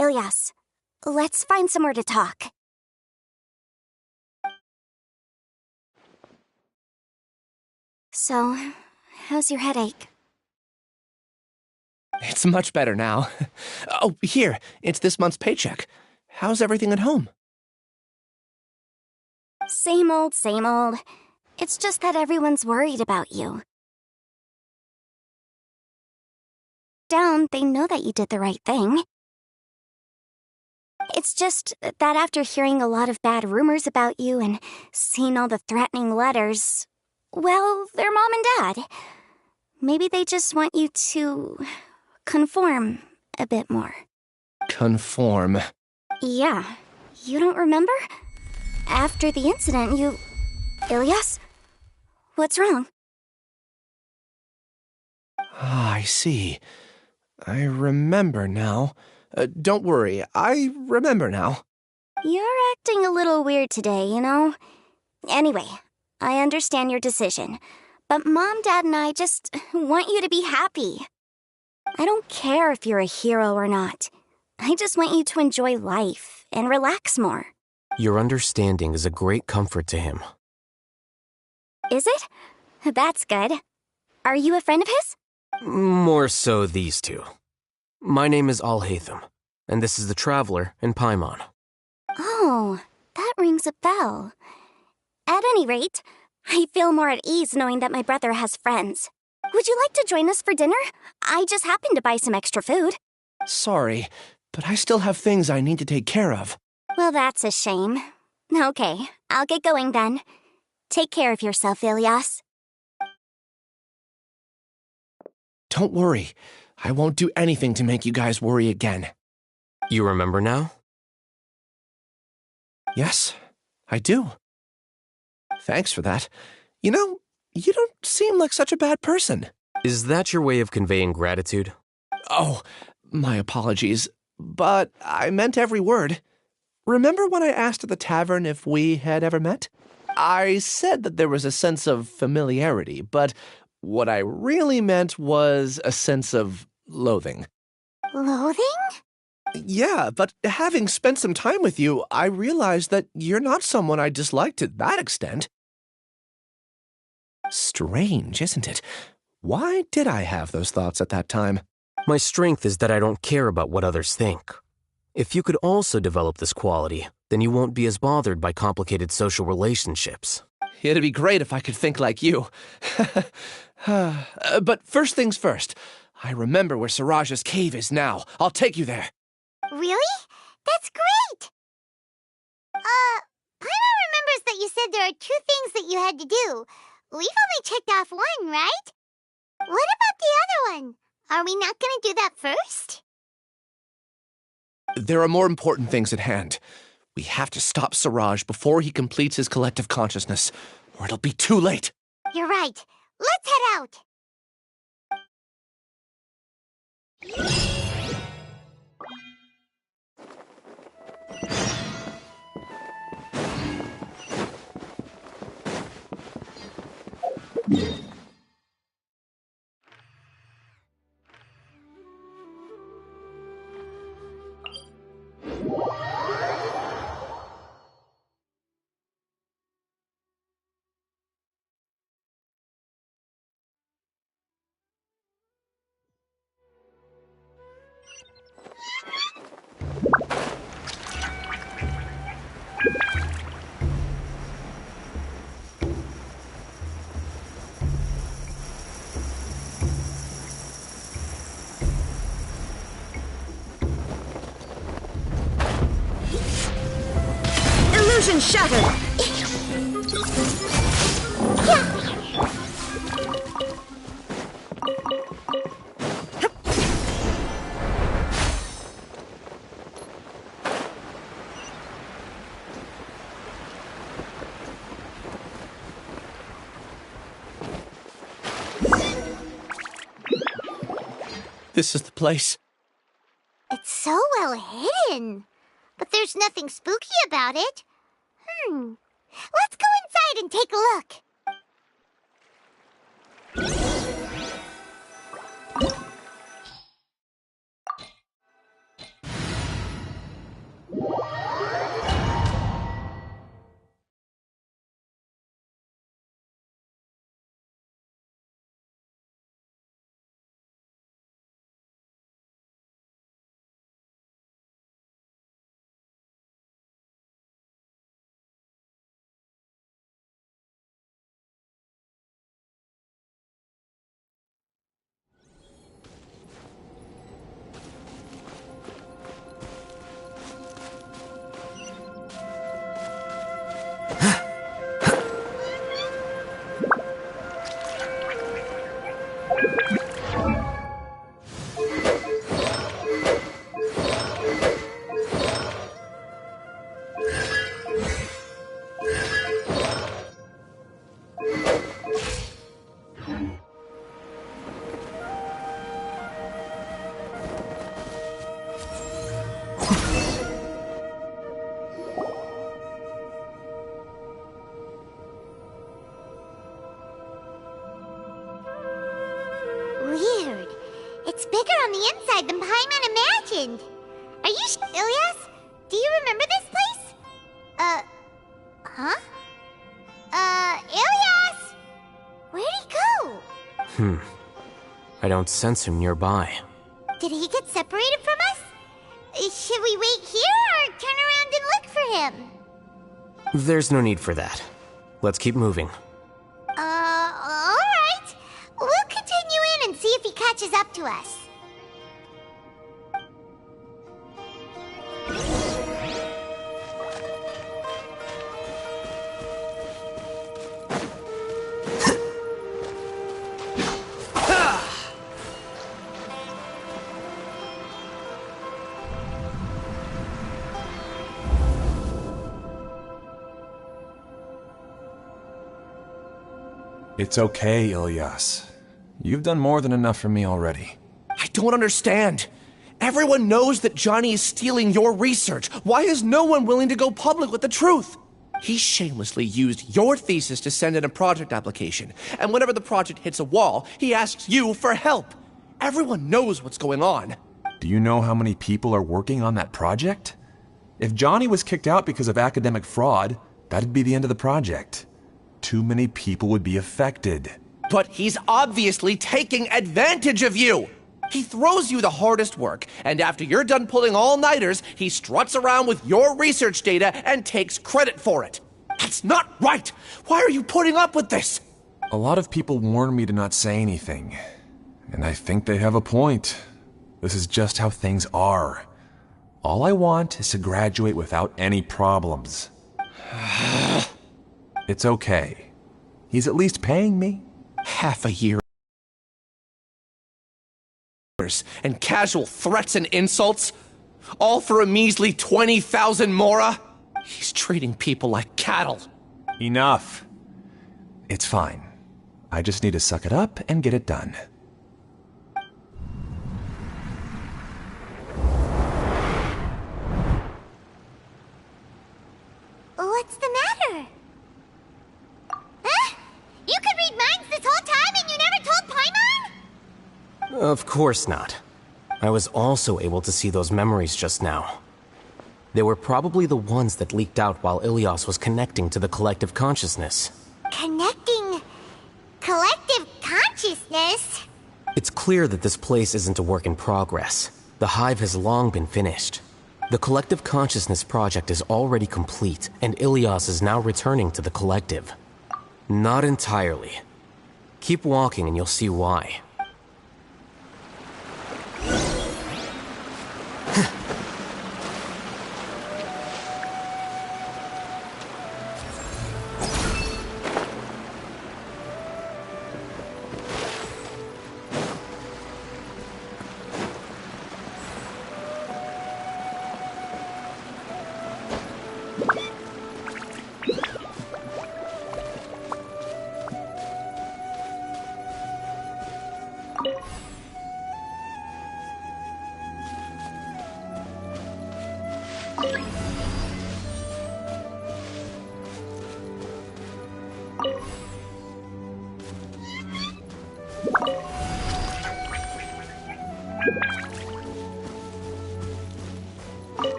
Ilias, let's find somewhere to talk. So, how's your headache? It's much better now. Oh, here, it's this month's paycheck. How's everything at home? Same old, same old. It's just that everyone's worried about you. Down, they know that you did the right thing. It's just that after hearing a lot of bad rumors about you and seeing all the threatening letters, well, they're mom and dad. Maybe they just want you to conform a bit more. Conform. Yeah. You don't remember? After the incident, you... Ilias? What's wrong? Ah, I see. I remember now. Don't worry, I remember now. You're acting a little weird today, you know? Anyway, I understand your decision, but Mom, Dad, and I just want you to be happy. I don't care if you're a hero or not. I just want you to enjoy life and relax more. Your understanding is a great comfort to him. Is it? That's good. Are you a friend of his? More so these two. My name is Alhaitham, and this is the Traveler in Paimon. Oh, that rings a bell. At any rate, I feel more at ease knowing that my brother has friends. Would you like to join us for dinner? I just happened to buy some extra food. Sorry, but I still have things I need to take care of. Well, that's a shame. Okay, I'll get going then. Take care of yourself, Ilias. Don't worry. I won't do anything to make you guys worry again. You remember now? Yes, I do. Thanks for that. You know, you don't seem like such a bad person. Is that your way of conveying gratitude? Oh, my apologies, but I meant every word. Remember when I asked at the tavern if we had ever met? I said that there was a sense of familiarity, but what I really meant was a sense of loathing. Loathing? Yeah, but having spent some time with you, I realized that you're not someone I dislike to that extent. Strange, isn't it? Why did I have those thoughts at that time? My strength is that I don't care about what others think. If you could also develop this quality, then you won't be as bothered by complicated social relationships. It'd be great if I could think like you. But first things first, I remember where Siraj's cave is now. I'll take you there. Really? That's great! Paimon remembers that you said there are 2 things that you had to do. We've only checked off 1, right? What about the other one? Are we not going to do that first? There are more important things at hand. We have to stop Siraj before he completes his collective consciousness, or it'll be too late. You're right. Let's head out. Vision shattered! This is the place. It's so well hidden. But there's nothing spooky about it. Let's go inside and take a look. Weird. It's bigger on the inside than Paimon imagined. Are you Ilias? Do you remember this place? Huh? Ilias? Where'd he go? I don't sense him nearby. Did he get separated from us? Should we wait here or turn around and look for him? There's no need for that. Let's keep moving. Alright. We'll continue in and see if he catches up to us. It's okay, Ilias. You've done more than enough for me already. I don't understand. Everyone knows that Johnny is stealing your research. Why is no one willing to go public with the truth? He shamelessly used your thesis to send in a project application, and whenever the project hits a wall, he asks you for help. Everyone knows what's going on. Do you know how many people are working on that project? If Johnny was kicked out because of academic fraud, that'd be the end of the project. Too many people would be affected. But he's obviously taking advantage of you! He throws you the hardest work, and after you're done pulling all-nighters, he struts around with your research data and takes credit for it. That's not right! Why are you putting up with this? A lot of people warn me to not say anything. And I think they have a point. This is just how things are. All I want is to graduate without any problems. It's okay. He's at least paying me. Half a year. And casual threats and insults, all for a measly 20,000 mora? He's treating people like cattle. Enough. It's fine. I just need to suck it up and get it done. What's the matter? Huh? You could read minds this whole time and you never told Paimon? Of course not. I was also able to see those memories just now. They were probably the ones that leaked out while Ilias was connecting to the collective consciousness. Connecting collective consciousness? It's clear that this place isn't a work in progress. The hive has long been finished. The collective consciousness project is already complete, and Ilias is now returning to the collective. Not entirely. Keep walking and you'll see why.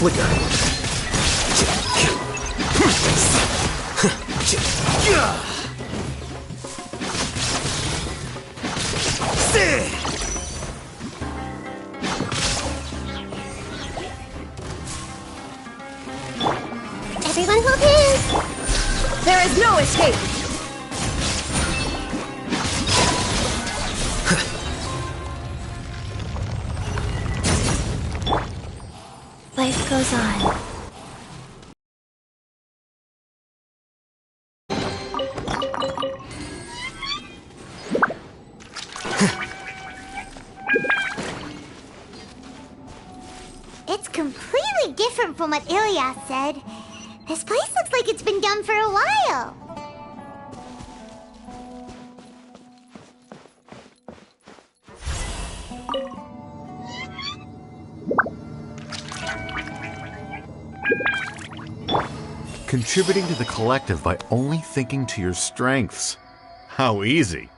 Flicker. Everyone hold hands! There is no escape! Life goes on. It's completely different from what Ilias said. This place looks like it's been done for a while. Contributing to the collective by only thinking to your strengths. How easy.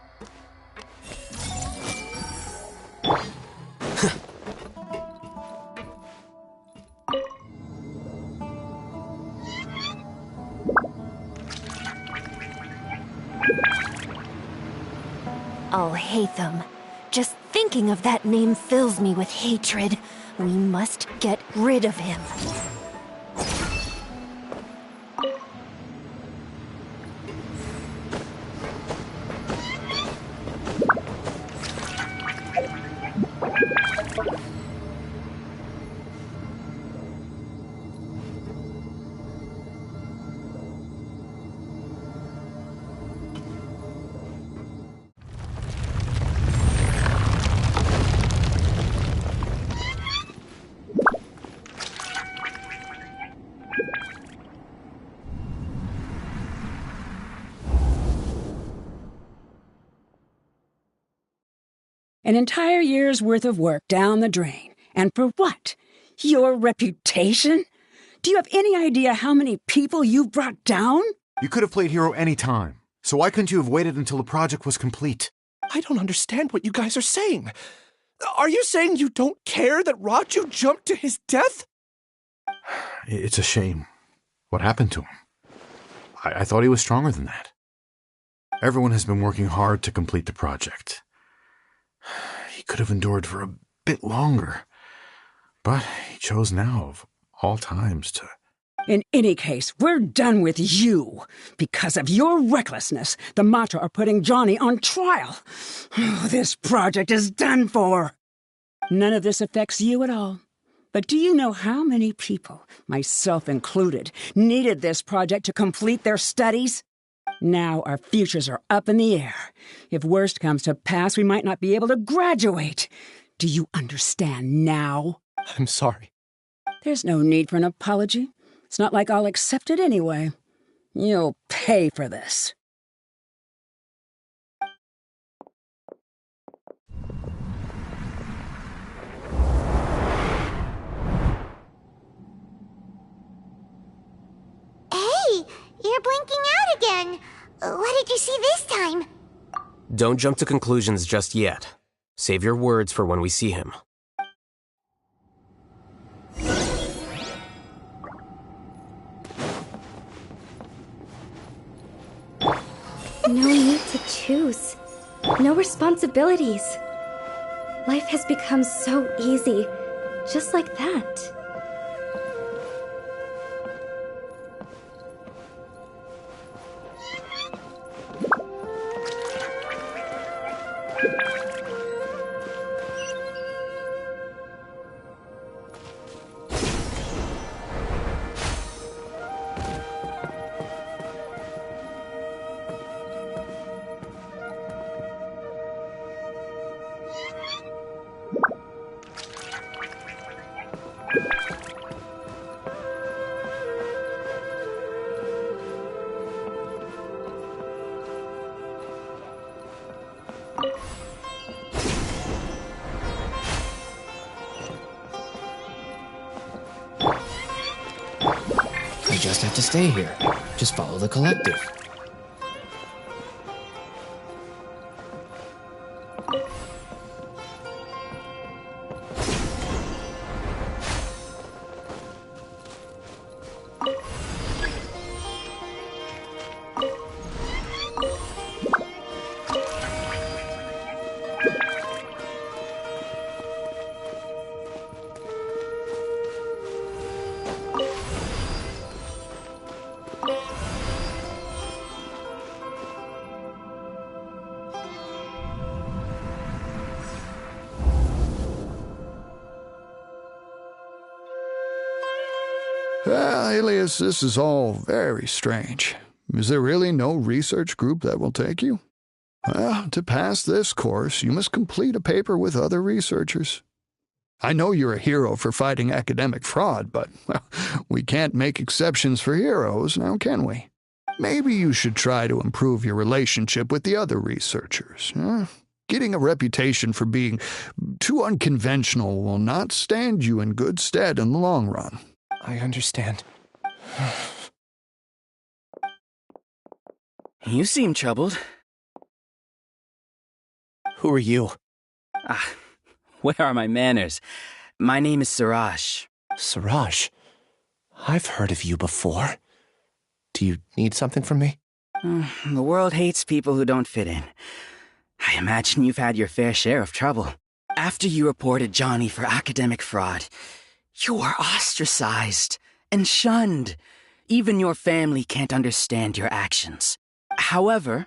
I'll hate them. Just thinking of that name fills me with hatred. We must get rid of him. An entire year's worth of work down the drain. And for what? Your reputation? Do you have any idea how many people you brought down? You could have played hero any time. So why couldn't you have waited until the project was complete? I don't understand what you guys are saying. Are you saying you don't care that Raju jumped to his death? It's a shame. What happened to him? I thought he was stronger than that. Everyone has been working hard to complete the project. He could have endured for a bit longer. But he chose now, of all times, to... In any case, we're done with you. Because of your recklessness, the Matra are putting Johnny on trial. This project is done for. None of this affects you at all. But do you know how many people, myself included, needed this project to complete their studies? Now our futures are up in the air. If worst comes to pass, we might not be able to graduate. Do you understand now? I'm sorry. There's no need for an apology. It's not like I'll accept it anyway. You'll pay for this. Hey, you're blinking out again. What did you see this time? Don't jump to conclusions just yet. Save your words for when we see him. No need to choose. No responsibilities. Life has become so easy, just like that. just have to stay here. Just follow the collective. Alias, this is all very strange. Is there really no research group that will take you? Well, to pass this course, you must complete a paper with other researchers. I know you're a hero for fighting academic fraud, but well, we can't make exceptions for heroes, now can we? Maybe you should try to improve your relationship with the other researchers. Getting a reputation for being too unconventional will not stand you in good stead in the long run. I understand. You seem troubled. Who are you? Where are my manners? My name is Siraj. Siraj? I've heard of you before. Do you need something from me? The world hates people who don't fit in. I imagine you've had your fair share of trouble. After you reported Johnny for academic fraud, you were ostracized and shunned. Even your family can't understand your actions. However,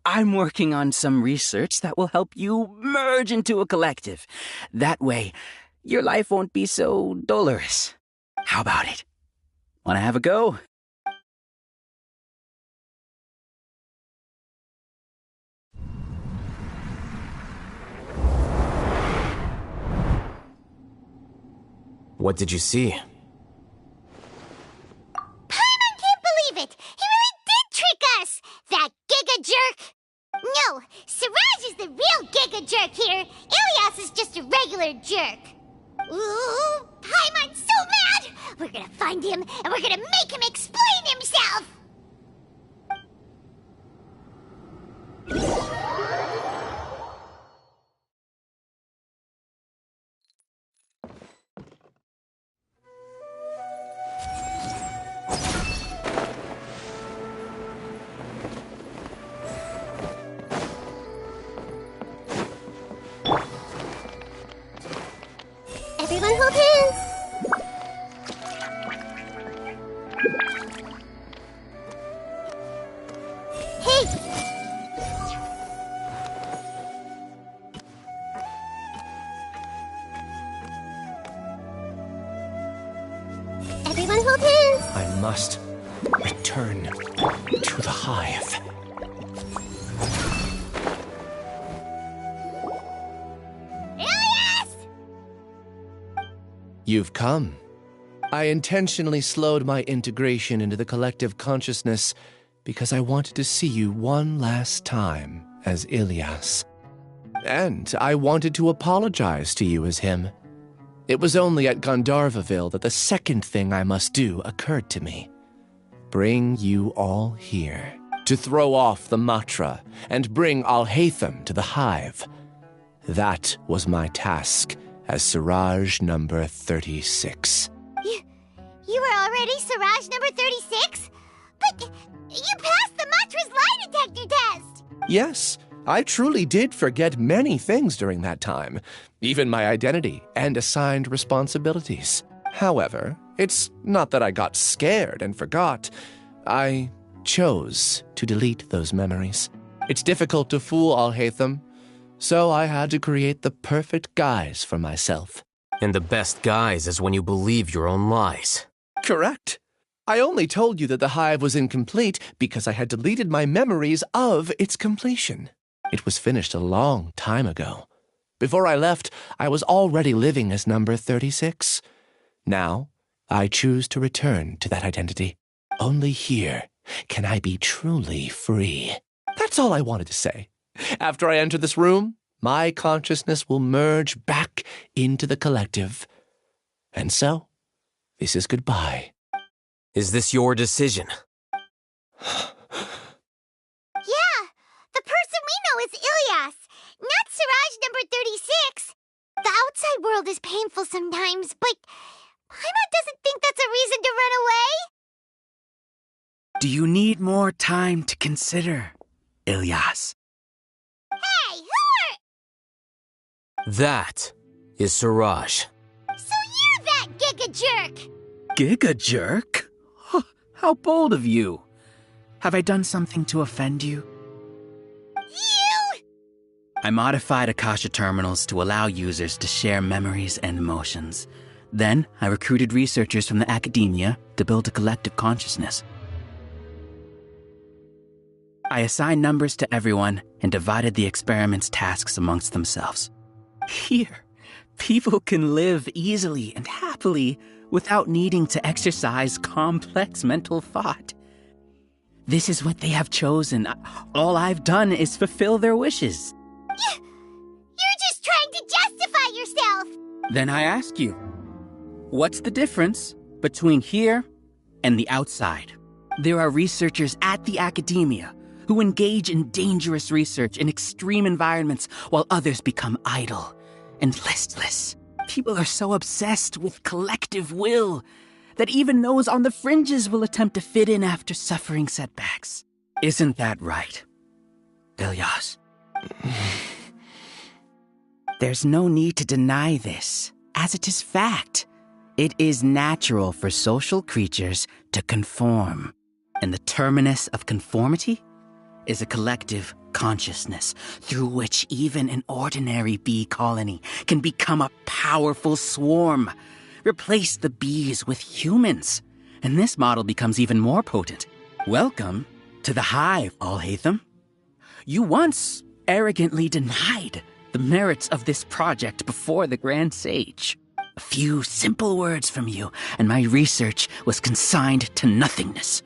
I'm working on some research that will help you merge into a collective. That way, your life won't be so dolorous. How about it? Want to have a go? What did you see? Paimon can't believe it! He really did trick us! That Giga Jerk! No, Siraj is the real Giga Jerk here. Ilias is just a regular jerk. Ooh, Paimon's so mad! We're gonna find him, and we're gonna make him explain himself! Everyone hold hands! Hey! Everyone hold hands! I must return to the hive. You've come. I intentionally slowed my integration into the collective consciousness because I wanted to see you one last time as Ilias. And I wanted to apologize to you as him. It was only at Gandharvaville that the second thing I must do occurred to me. Bring you all here to throw off the Matra and bring Alhaitham to the hive. That was my task as Siraj number 36. You were already Siraj number 36? But you passed the Matra's lie detector test! Yes, I truly did forget many things during that time, even my identity and assigned responsibilities. However, it's not that I got scared and forgot. I chose to delete those memories. It's difficult to fool Alhaitham, so I had to create the perfect guise for myself. And the best guise is when you believe your own lies. Correct. I only told you that the hive was incomplete because I had deleted my memories of its completion. It was finished a long time ago. Before I left, I was already living as number 36. Now, I choose to return to that identity. Only here can I be truly free. That's all I wanted to say. After I enter this room, my consciousness will merge back into the collective. And so, this is goodbye. Is this your decision? Yeah, the person we know is Ilyas, not Siraj number 36. The outside world is painful sometimes, but Paimon doesn't think that's a reason to run away. Do you need more time to consider, Ilyas? Hey, who are... That is Siraj. So you're that Giga Jerk! Giga Jerk? Huh, how bold of you. Have I done something to offend you? You! I modified Akasha terminals to allow users to share memories and emotions. Then, I recruited researchers from the academia to build a collective consciousness. I assigned numbers to everyone and divided the experiment's tasks amongst themselves. Here, people can live easily and happily without needing to exercise complex mental thought. This is what they have chosen. All I've done is fulfill their wishes. You're just trying to justify yourself! Then I ask you, what's the difference between here and the outside? There are researchers at the academia who engage in dangerous research in extreme environments while others become idle and listless. People are so obsessed with collective will that even those on the fringes will attempt to fit in after suffering setbacks. Isn't that right, Ilyas? There's no need to deny this, as it is fact. It is natural for social creatures to conform, and the terminus of conformity is a collective consciousness through which even an ordinary bee colony can become a powerful swarm. Replace the bees with humans, and this model becomes even more potent. Welcome to the hive, Alhaitham. You once arrogantly denied the merits of this project before the Grand Sage. A few simple words from you, and my research was consigned to nothingness.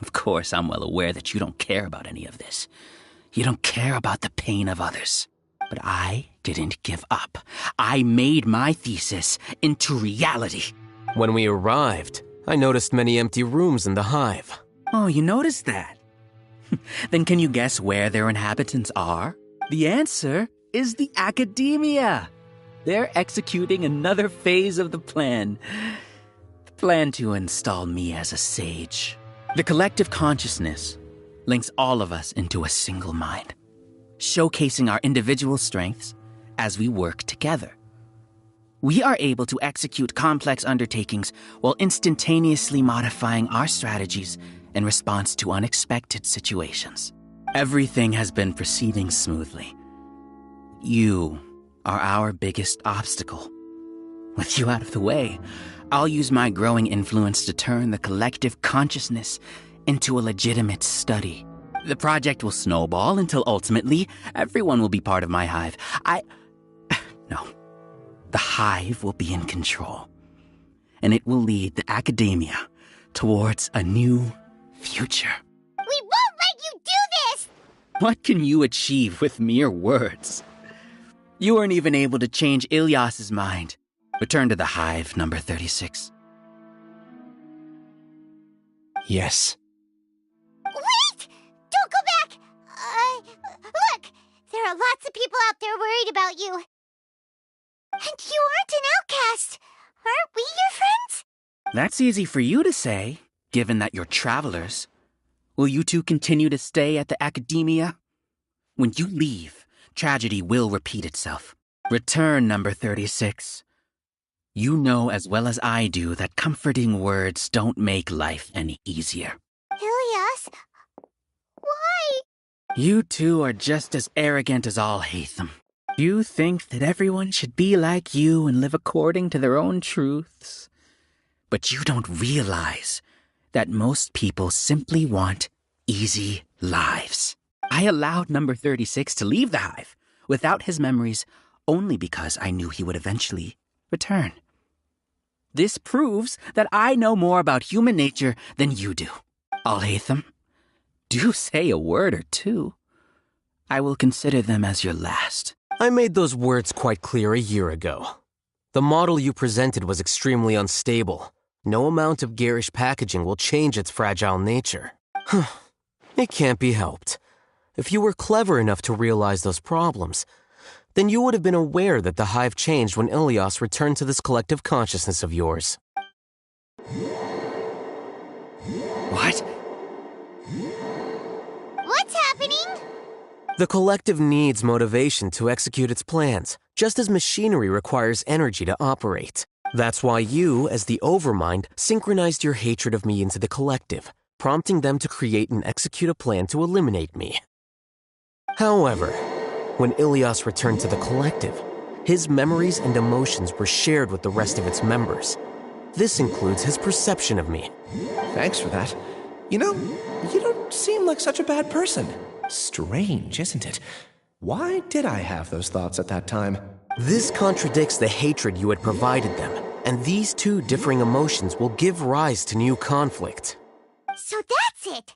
Of course, I'm well aware that you don't care about any of this. You don't care about the pain of others. But I didn't give up. I made my thesis into reality. When we arrived, I noticed many empty rooms in the hive. Oh, you noticed that? Then can you guess where their inhabitants are? The answer is the academia. They're executing another phase of the plan. The plan to install me as a sage. The collective consciousness links all of us into a single mind, showcasing our individual strengths as we work together. We are able to execute complex undertakings while instantaneously modifying our strategies in response to unexpected situations. Everything has been proceeding smoothly. You are our biggest obstacle. With you out of the way, I'll use my growing influence to turn the collective consciousness into a legitimate study. The project will snowball until ultimately everyone will be part of my hive. No. The hive will be in control. And it will lead the academia towards a new future. We won't let you do this! What can you achieve with mere words? You weren't even able to change Ilyas's mind. Return to the hive, number 36. Yes. Wait! Don't go back! Look! There are lots of people out there worried about you. And you aren't an outcast. Aren't we your friends? That's easy for you to say, given that you're travelers. Will you two continue to stay at the academia? When you leave, tragedy will repeat itself. Return, number 36. You know as well as I do that comforting words don't make life any easier. Ilyas, why? You two are just as arrogant as Alhaitham. You think that everyone should be like you and live according to their own truths. But you don't realize that most people simply want easy lives. I allowed number 36 to leave the hive without his memories only because I knew he would eventually return. This proves that I know more about human nature than you do. Alhaitham, do say a word or two. I will consider them as your last. I made those words quite clear a year ago. The model you presented was extremely unstable, No amount of garish packaging will change its fragile nature. It can't be helped. If you were clever enough to realize those problems, then you would have been aware that the hive changed when Ilias returned to this collective consciousness of yours. What? What's happening? The collective needs motivation to execute its plans, just as machinery requires energy to operate. That's why you, as the Overmind, synchronized your hatred of me into the collective, prompting them to create and execute a plan to eliminate me. However, when Ilias returned to the collective, his memories and emotions were shared with the rest of its members. This includes his perception of me. Thanks for that. You know, you don't seem like such a bad person. Strange, isn't it? Why did I have those thoughts at that time? This contradicts the hatred you had provided them, and these two differing emotions will give rise to new conflict. So that's it.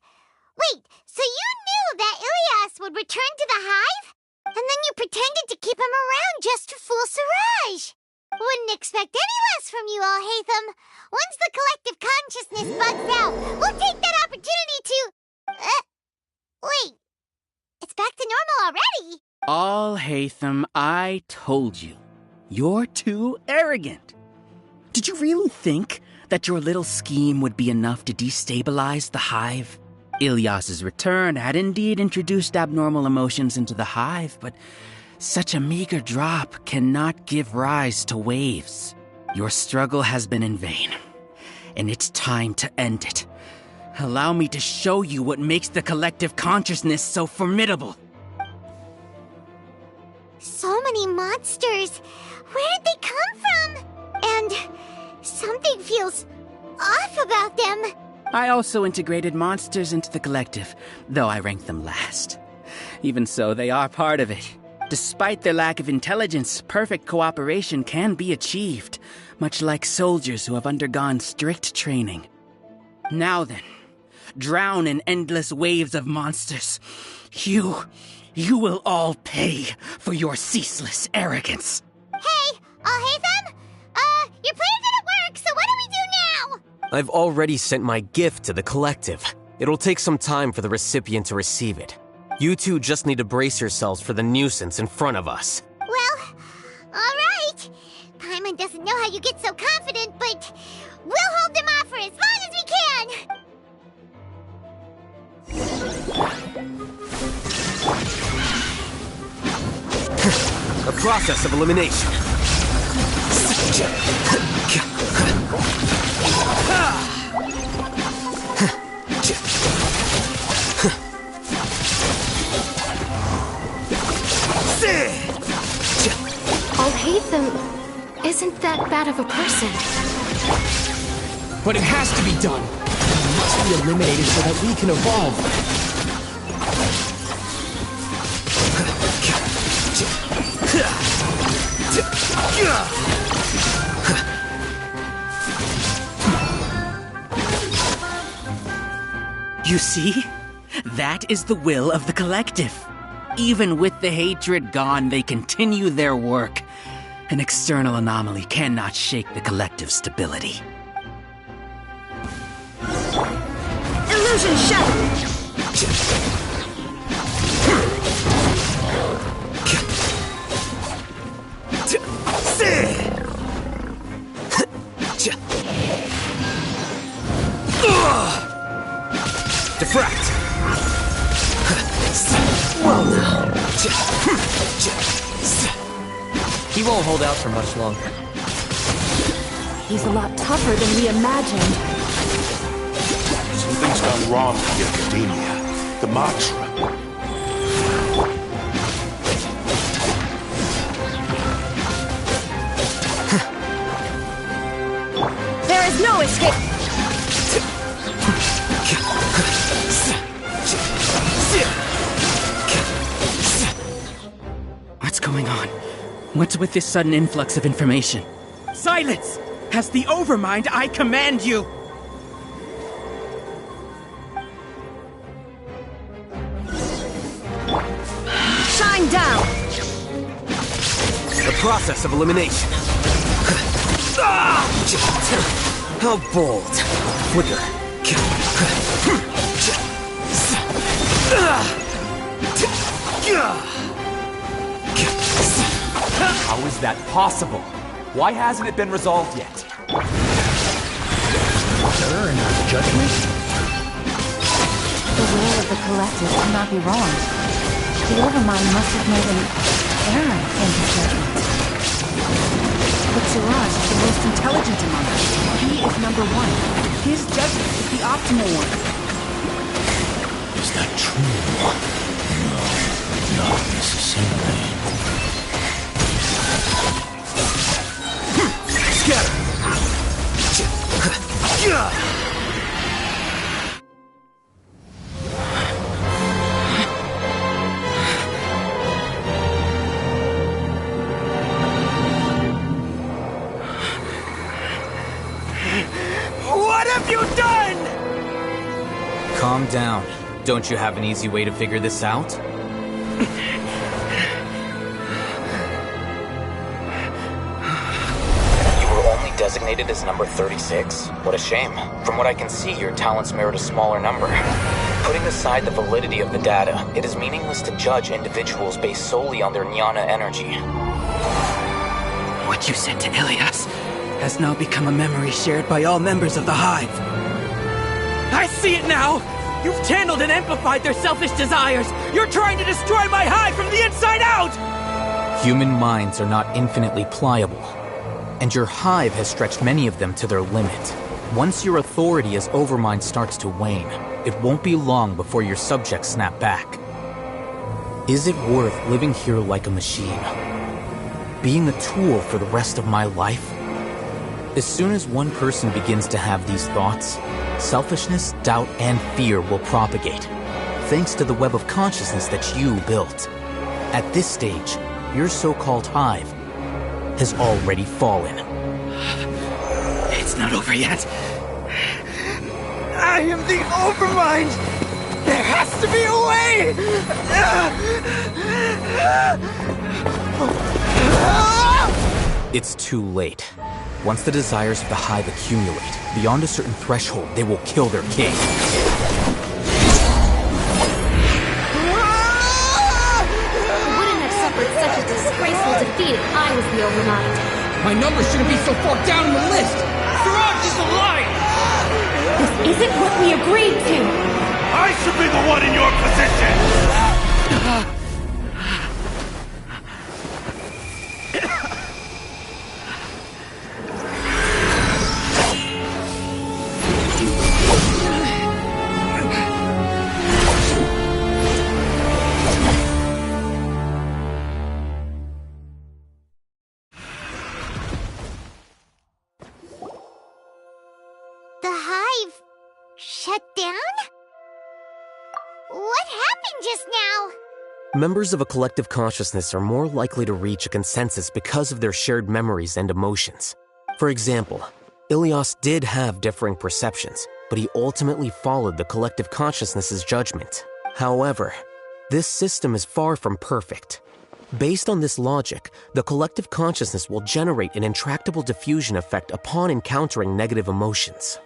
Wait, so you knew that Ilias would return to the hive? And then you pretended to keep him around just to fool Siraj. Wouldn't expect any less from you, Alhaitham. Once the collective consciousness bugs out, we'll take that opportunity to... wait. It's back to normal already. Alhaitham, I told you. You're too arrogant. Did you really think that your little scheme would be enough to destabilize the hive? Ilias's return had indeed introduced abnormal emotions into the hive, but such a meager drop cannot give rise to waves. Your struggle has been in vain, and it's time to end it. Allow me to show you what makes the collective consciousness so formidable. So many monsters. Where did they come from? And something feels off about them. I also integrated monsters into the collective, though I ranked them last. Even so, they are part of it. Despite their lack of intelligence, perfect cooperation can be achieved, much like soldiers who have undergone strict training. Now then, drown in endless waves of monsters. You will all pay for your ceaseless arrogance. Hey, Alhaitham? Your plan didn't work, so what do we do now? I've already sent my gift to the collective. It'll take some time for the recipient to receive it. You two just need to brace yourselves for the nuisance in front of us. Well, alright. Paimon doesn't know how you get so confident, but we'll hold them off for as long as we can. A process of elimination. Alhaitham isn't that bad of a person. But it has to be done. It must be eliminated so that we can evolve. You see? That is the will of the collective. Even with the hatred gone, they continue their work. An external anomaly cannot shake the collective's stability. Illusion shattered! Diffract! Well now. He won't hold out for much longer. He's a lot tougher than we imagined. Something's gone wrong with the Academia. The mantra. There is no escape! What's going on? What's with this sudden influx of information? Silence! As the Overmind, I command you! Shine down! The process of elimination. How bold. Flicker. How is that possible? Why hasn't it been resolved yet? Error in our judgment? The will of the collective cannot be wrong. The Overmind must have made an error in his judgment. But Siraj is the most intelligent among us. He is number one. His judgment is the optimal one. Is that true? No, not necessarily. Scatter! What have you done? Calm down. Don't you have an easy way to figure this out? Designated as number 36? What a shame. From what I can see, your talents merit a smaller number. Putting aside the validity of the data, it is meaningless to judge individuals based solely on their jnana energy. What you said to Ilias has now become a memory shared by all members of the Hive. I see it now! You've channeled and amplified their selfish desires! You're trying to destroy my Hive from the inside out! Human minds are not infinitely pliable. And your Hive has stretched many of them to their limit. Once your authority as Overmind starts to wane, it won't be long before your subjects snap back. Is it worth living here like a machine? Being a tool for the rest of my life? As soon as one person begins to have these thoughts, selfishness, doubt, and fear will propagate, thanks to the web of consciousness that you built. At this stage, your so-called Hive has already fallen. It's not over yet. I am the Overmind! There has to be a way! It's too late. Once the desires of the Hive accumulate, beyond a certain threshold, they will kill their king. Such a disgraceful defeat if I was the Overmind. My number shouldn't be so far down the list! Siraj is alive! This isn't what we agreed to! I should be the one in your position! Members of a collective consciousness are more likely to reach a consensus because of their shared memories and emotions. For example, Ilias did have differing perceptions, but he ultimately followed the collective consciousness's judgment. However, this system is far from perfect. Based on this logic, the collective consciousness will generate an intractable diffusion effect upon encountering negative emotions.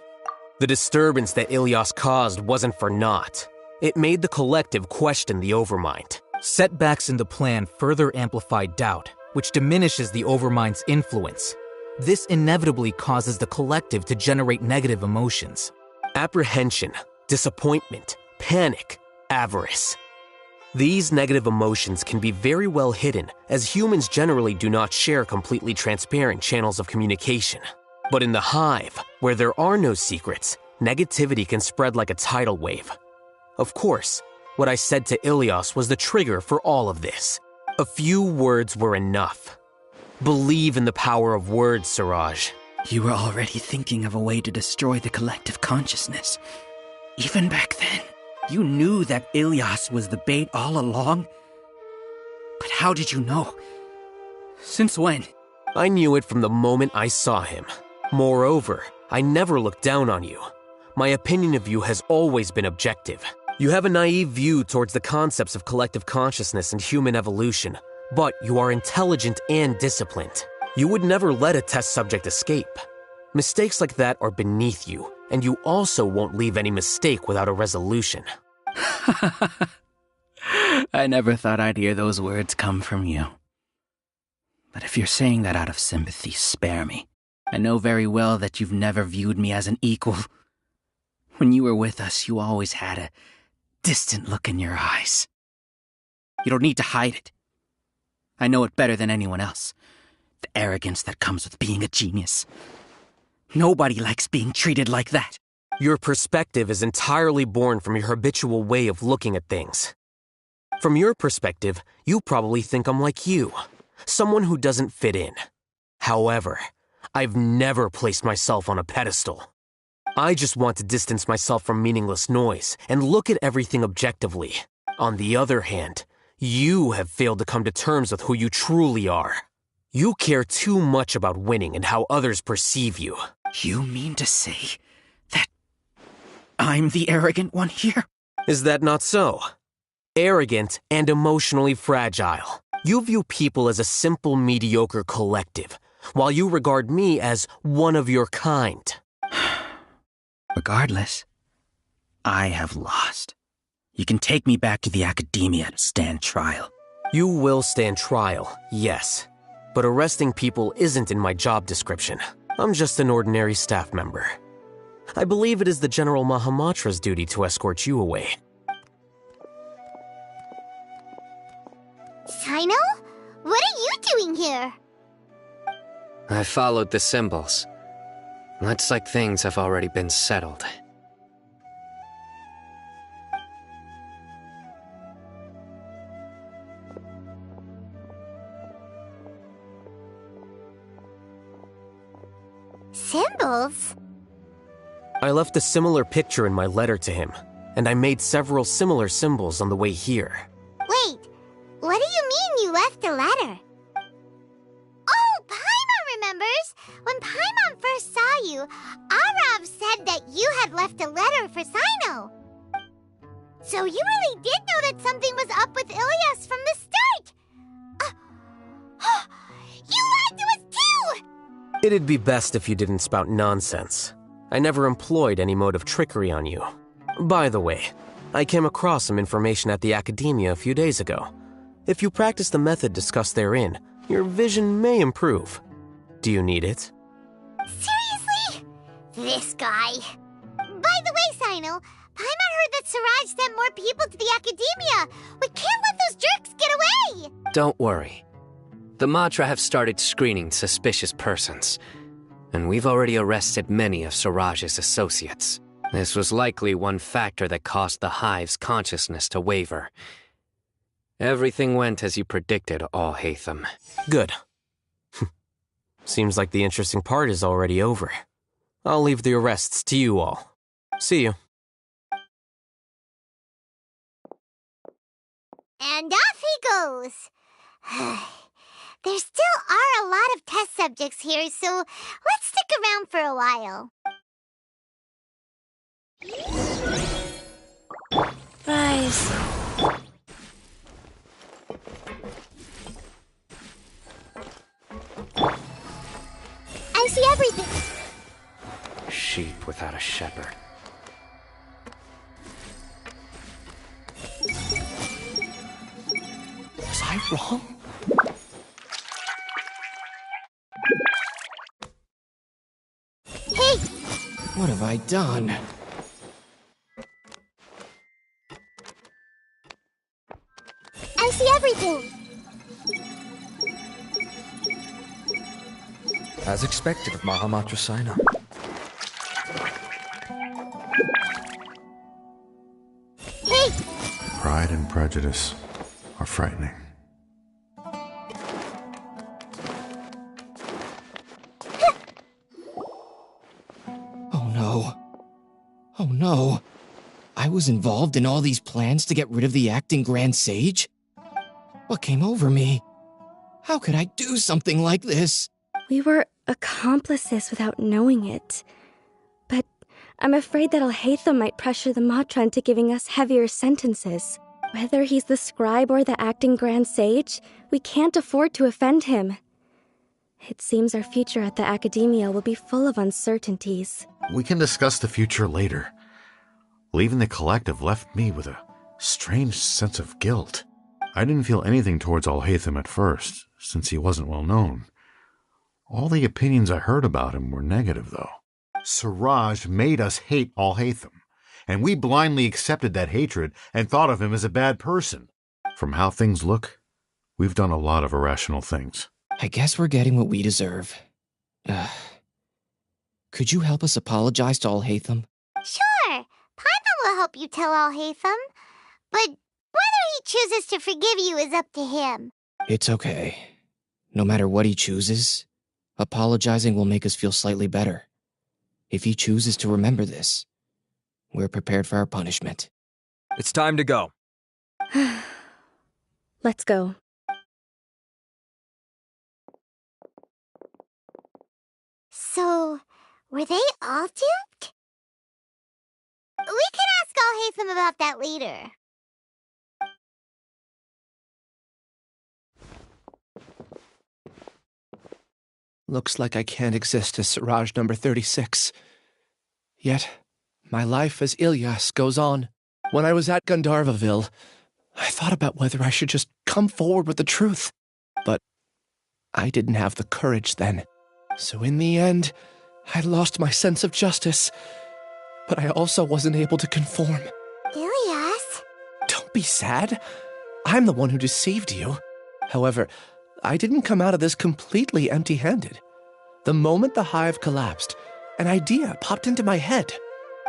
The disturbance that Ilias caused wasn't for naught. It made the collective question the Overmind. Setbacks in the plan further amplified doubt, which diminishes the Overmind's influence. This inevitably causes the collective to generate negative emotions. Apprehension, disappointment, panic, avarice. These negative emotions can be very well hidden, as humans generally do not share completely transparent channels of communication. But in the Hive, where there are no secrets, negativity can spread like a tidal wave. Of course, what I said to Ilias was the trigger for all of this. A few words were enough. Believe in the power of words, Siraj. You were already thinking of a way to destroy the collective consciousness. Even back then, you knew that Ilias was the bait all along. But how did you know? Since when? I knew it from the moment I saw him. Moreover, I never looked down on you. My opinion of you has always been objective. You have a naive view towards the concepts of collective consciousness and human evolution, but you are intelligent and disciplined. You would never let a test subject escape. Mistakes like that are beneath you, and you also won't leave any mistake without a resolution. I never thought I'd hear those words come from you. But if you're saying that out of sympathy, spare me. I know very well that you've never viewed me as an equal. When you were with us, you always had a distant look in your eyes. You don't need to hide it. I know it better than anyone else. The arrogance that comes with being a genius. Nobody likes being treated like that. Your perspective is entirely born from your habitual way of looking at things. From your perspective, you probably think I'm like you, someone who doesn't fit in. However, I've never placed myself on a pedestal. I just want to distance myself from meaningless noise and look at everything objectively. On the other hand, you have failed to come to terms with who you truly are. You care too much about winning and how others perceive you. You mean to say that I'm the arrogant one here? Is that not so? Arrogant and emotionally fragile. You view people as a simple, mediocre collective, while you regard me as one of your kind. Regardless, I have lost. You can take me back to the academia to stand trial. You will stand trial, yes. But arresting people isn't in my job description. I'm just an ordinary staff member. I believe it is the General Mahamatra's duty to escort you away. Sino? What are you doing here? I followed the symbols. Looks like things have already been settled. Symbols? I left a similar picture in my letter to him, and I made several similar symbols on the way here. Wait, what do you mean you left a letter? Oh, Paimon remembers! When Paimon first saw you, Arav said that you had left a letter for Sino. So you really did know that something was up with Ilias from the start! You lied to us too! It'd be best if you didn't spout nonsense. I never employed any mode of trickery on you. By the way, I came across some information at the Academia a few days ago. If you practice the method discussed therein, your vision may improve. Do you need it? Seriously? This guy. By the way, Sino, Paimon heard that Siraj sent more people to the Academia. We can't let those jerks get away! Don't worry. The Matra have started screening suspicious persons, and we've already arrested many of Siraj's associates. This was likely one factor that caused the Hive's consciousness to waver. Everything went as you predicted, All-Hatham. Good. Seems like the interesting part is already over. I'll leave the arrests to you all. See you. And off he goes. There still are a lot of test subjects here, so let's stick around for a while. Rise. I see everything. Sheep without a shepherd. Was I wrong? Hey! What have I done? I see everything. As expected of Mahamatra Sino. Hey! Pride and prejudice are frightening. Oh no. Oh no. I was involved in all these plans to get rid of the acting Grand Sage? What came over me? How could I do something like this? We were accomplices without knowing it. But I'm afraid that Al-Haytham might pressure the Matra into giving us heavier sentences. Whether he's the scribe or the acting Grand Sage, we can't afford to offend him. It seems our future at the Academia will be full of uncertainties. We can discuss the future later. Leaving the collective left me with a strange sense of guilt. I didn't feel anything towards Alhaitham at first, since he wasn't well known. All the opinions I heard about him were negative, though. Siraj made us hate Alhaitham, and we blindly accepted that hatred and thought of him as a bad person. From how things look, we've done a lot of irrational things. I guess we're getting what we deserve. Could you help us apologize to Alhaitham? Sure. Paimon will help you tell Alhaitham. But whether he chooses to forgive you is up to him. It's okay. No matter what he chooses, apologizing will make us feel slightly better. If he chooses to remember this, we're prepared for our punishment. It's time to go. Let's go. So, were they all duped? We can ask Alhaitham about that later. Looks like I can't exist as Siraj number 36. Yet, my life as Ilyas goes on. When I was at Gandharvaville, I thought about whether I should just come forward with the truth. But I didn't have the courage then. So in the end, I lost my sense of justice. But I also wasn't able to conform. Ilyas? Don't be sad. I'm the one who deceived you. However, I didn't come out of this completely empty-handed. The moment the hive collapsed, an idea popped into my head.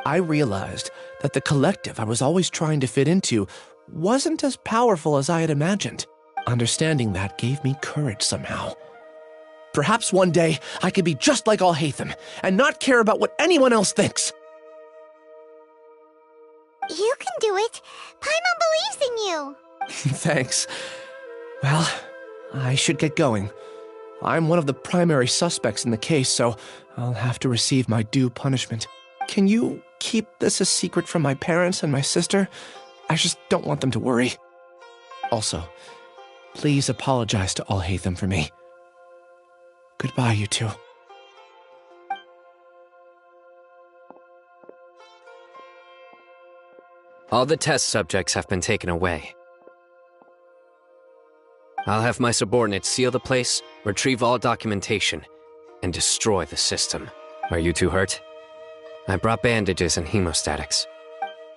I realized that the collective I was always trying to fit into wasn't as powerful as I had imagined. Understanding that gave me courage somehow. Perhaps one day I could be just like Alhaitham and not care about what anyone else thinks. You can do it. Paimon believes in you. Thanks. Well, I should get going. I'm one of the primary suspects in the case, so I'll have to receive my due punishment. Can you keep this a secret from my parents and my sister? I just don't want them to worry. Also, please apologize to Alhaitham for me. Goodbye, you two. All the test subjects have been taken away. I'll have my subordinates seal the place, retrieve all documentation, and destroy the system. Are you two hurt? I brought bandages and hemostatics.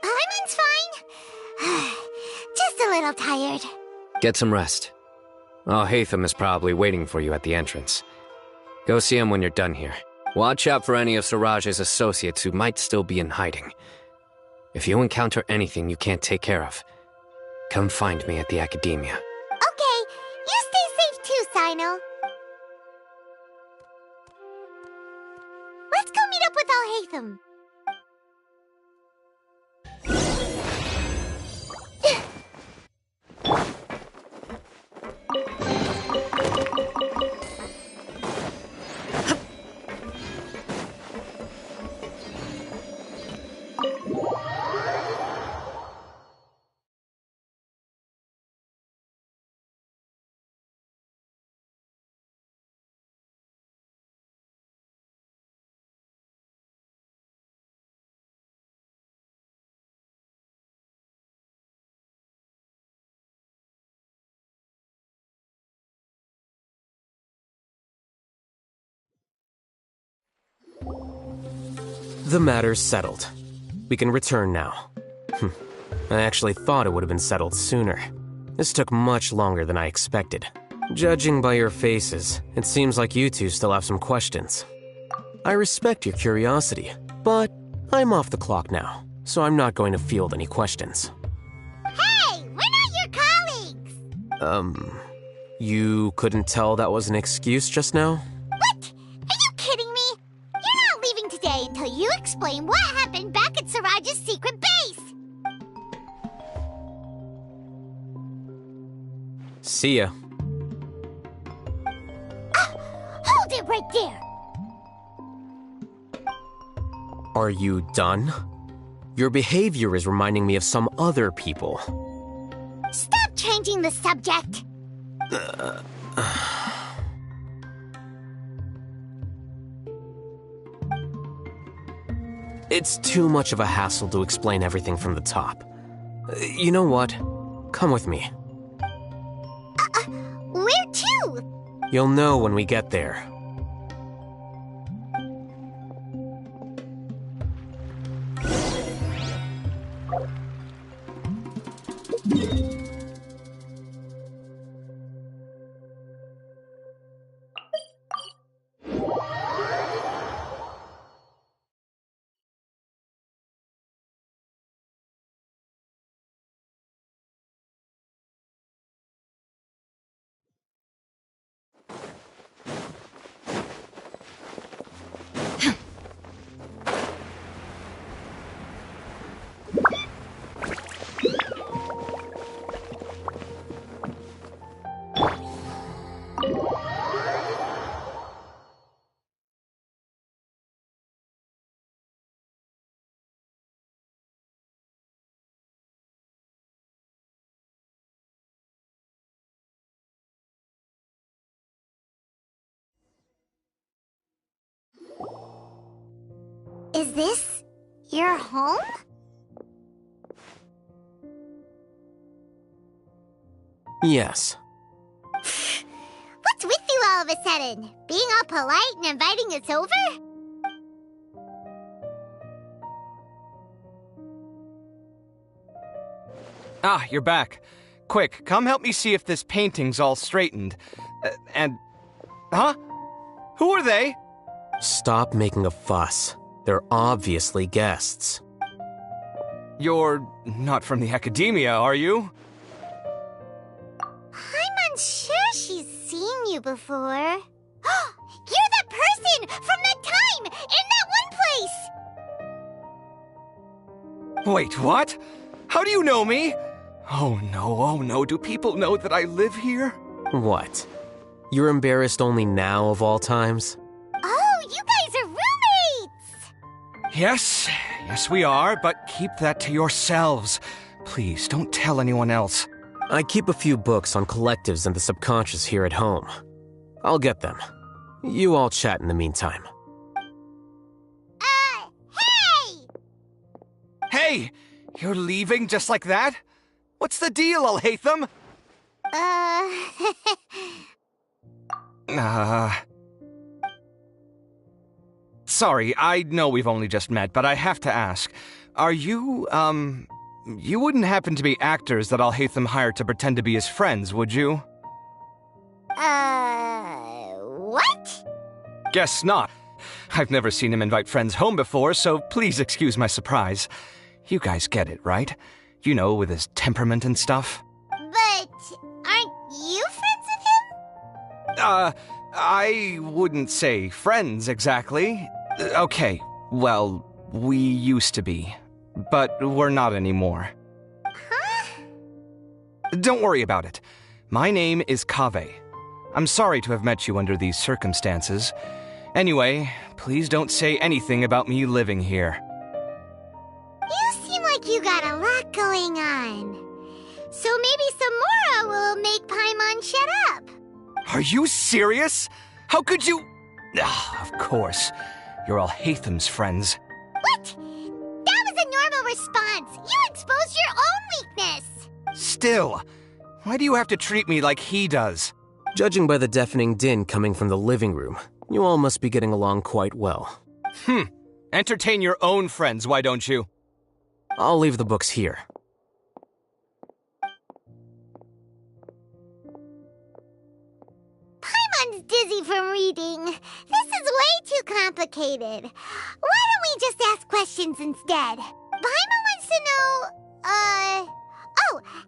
Paimon's fine. Just a little tired. Get some rest. Alhaitham is probably waiting for you at the entrance. Go see him when you're done here. Watch out for any of Siraj's associates who might still be in hiding. If you encounter anything you can't take care of, come find me at the Academia. Okay, you stay safe too, Sino. Let's go meet up with Alhaitham. The matter's settled. We can return now. I actually thought it would have been settled sooner. This took much longer than I expected. Judging by your faces, it seems like you two still have some questions. I respect your curiosity, but I'm off the clock now, so I'm not going to field any questions. Hey, we're not your colleagues! You couldn't tell that was an excuse just now? What? Are you kidding me? You're not leaving today until you explain what happened back at Siraj's secret base! See ya. Hold it right there! Are you done? Your behavior is reminding me of some other people. Stop changing the subject! It's too much of a hassle to explain everything from the top. You know what? Come with me. Where to? You'll know when we get there. Is this your home? Yes. What's with you all of a sudden? Being all polite and inviting us over? Ah, you're back. Quick, come help me see if this painting's all straightened. Huh? Who are they? Stop making a fuss. They're obviously guests. You're not from the academia, are you? I'm unsure she's seen you before. You're that person from that time in that one place! Wait, what? How do you know me? Oh no, do people know that I live here? What? You're embarrassed only now of all times? Oh, you guys are roommates! Yes, we are, but keep that to yourselves. Please, don't tell anyone else. I keep a few books on collectives and the subconscious here at home. I'll get them. You all chat in the meantime. Hey! Hey! You're leaving just like that? What's the deal, Alhaitham? Sorry, I know we've only just met, but I have to ask. Are you, you wouldn't happen to be actors that Alhaitham hired to pretend to be his friends, would you? What? Guess not. I've never seen him invite friends home before, so please excuse my surprise. You guys get it, right? You know, with his temperament and stuff. But aren't you friends with him? I wouldn't say friends, exactly. Okay, well, we used to be. But we're not anymore. Huh? Don't worry about it. My name is Kaveh. I'm sorry to have met you under these circumstances. Anyway, please don't say anything about me living here. You seem like you got a lot going on. So maybe Samora will make Paimon shut up. Are you serious? How could you... Of course. You're Alhaitham's friends. What? That was a normal response. You exposed your own weakness. Still, why do you have to treat me like he does? Judging by the deafening din coming from the living room, you all must be getting along quite well. Entertain your own friends, why don't you? I'll leave the books here. Paimon's dizzy from reading. This is way too complicated. Why don't we just ask questions instead? Paimon wants to know,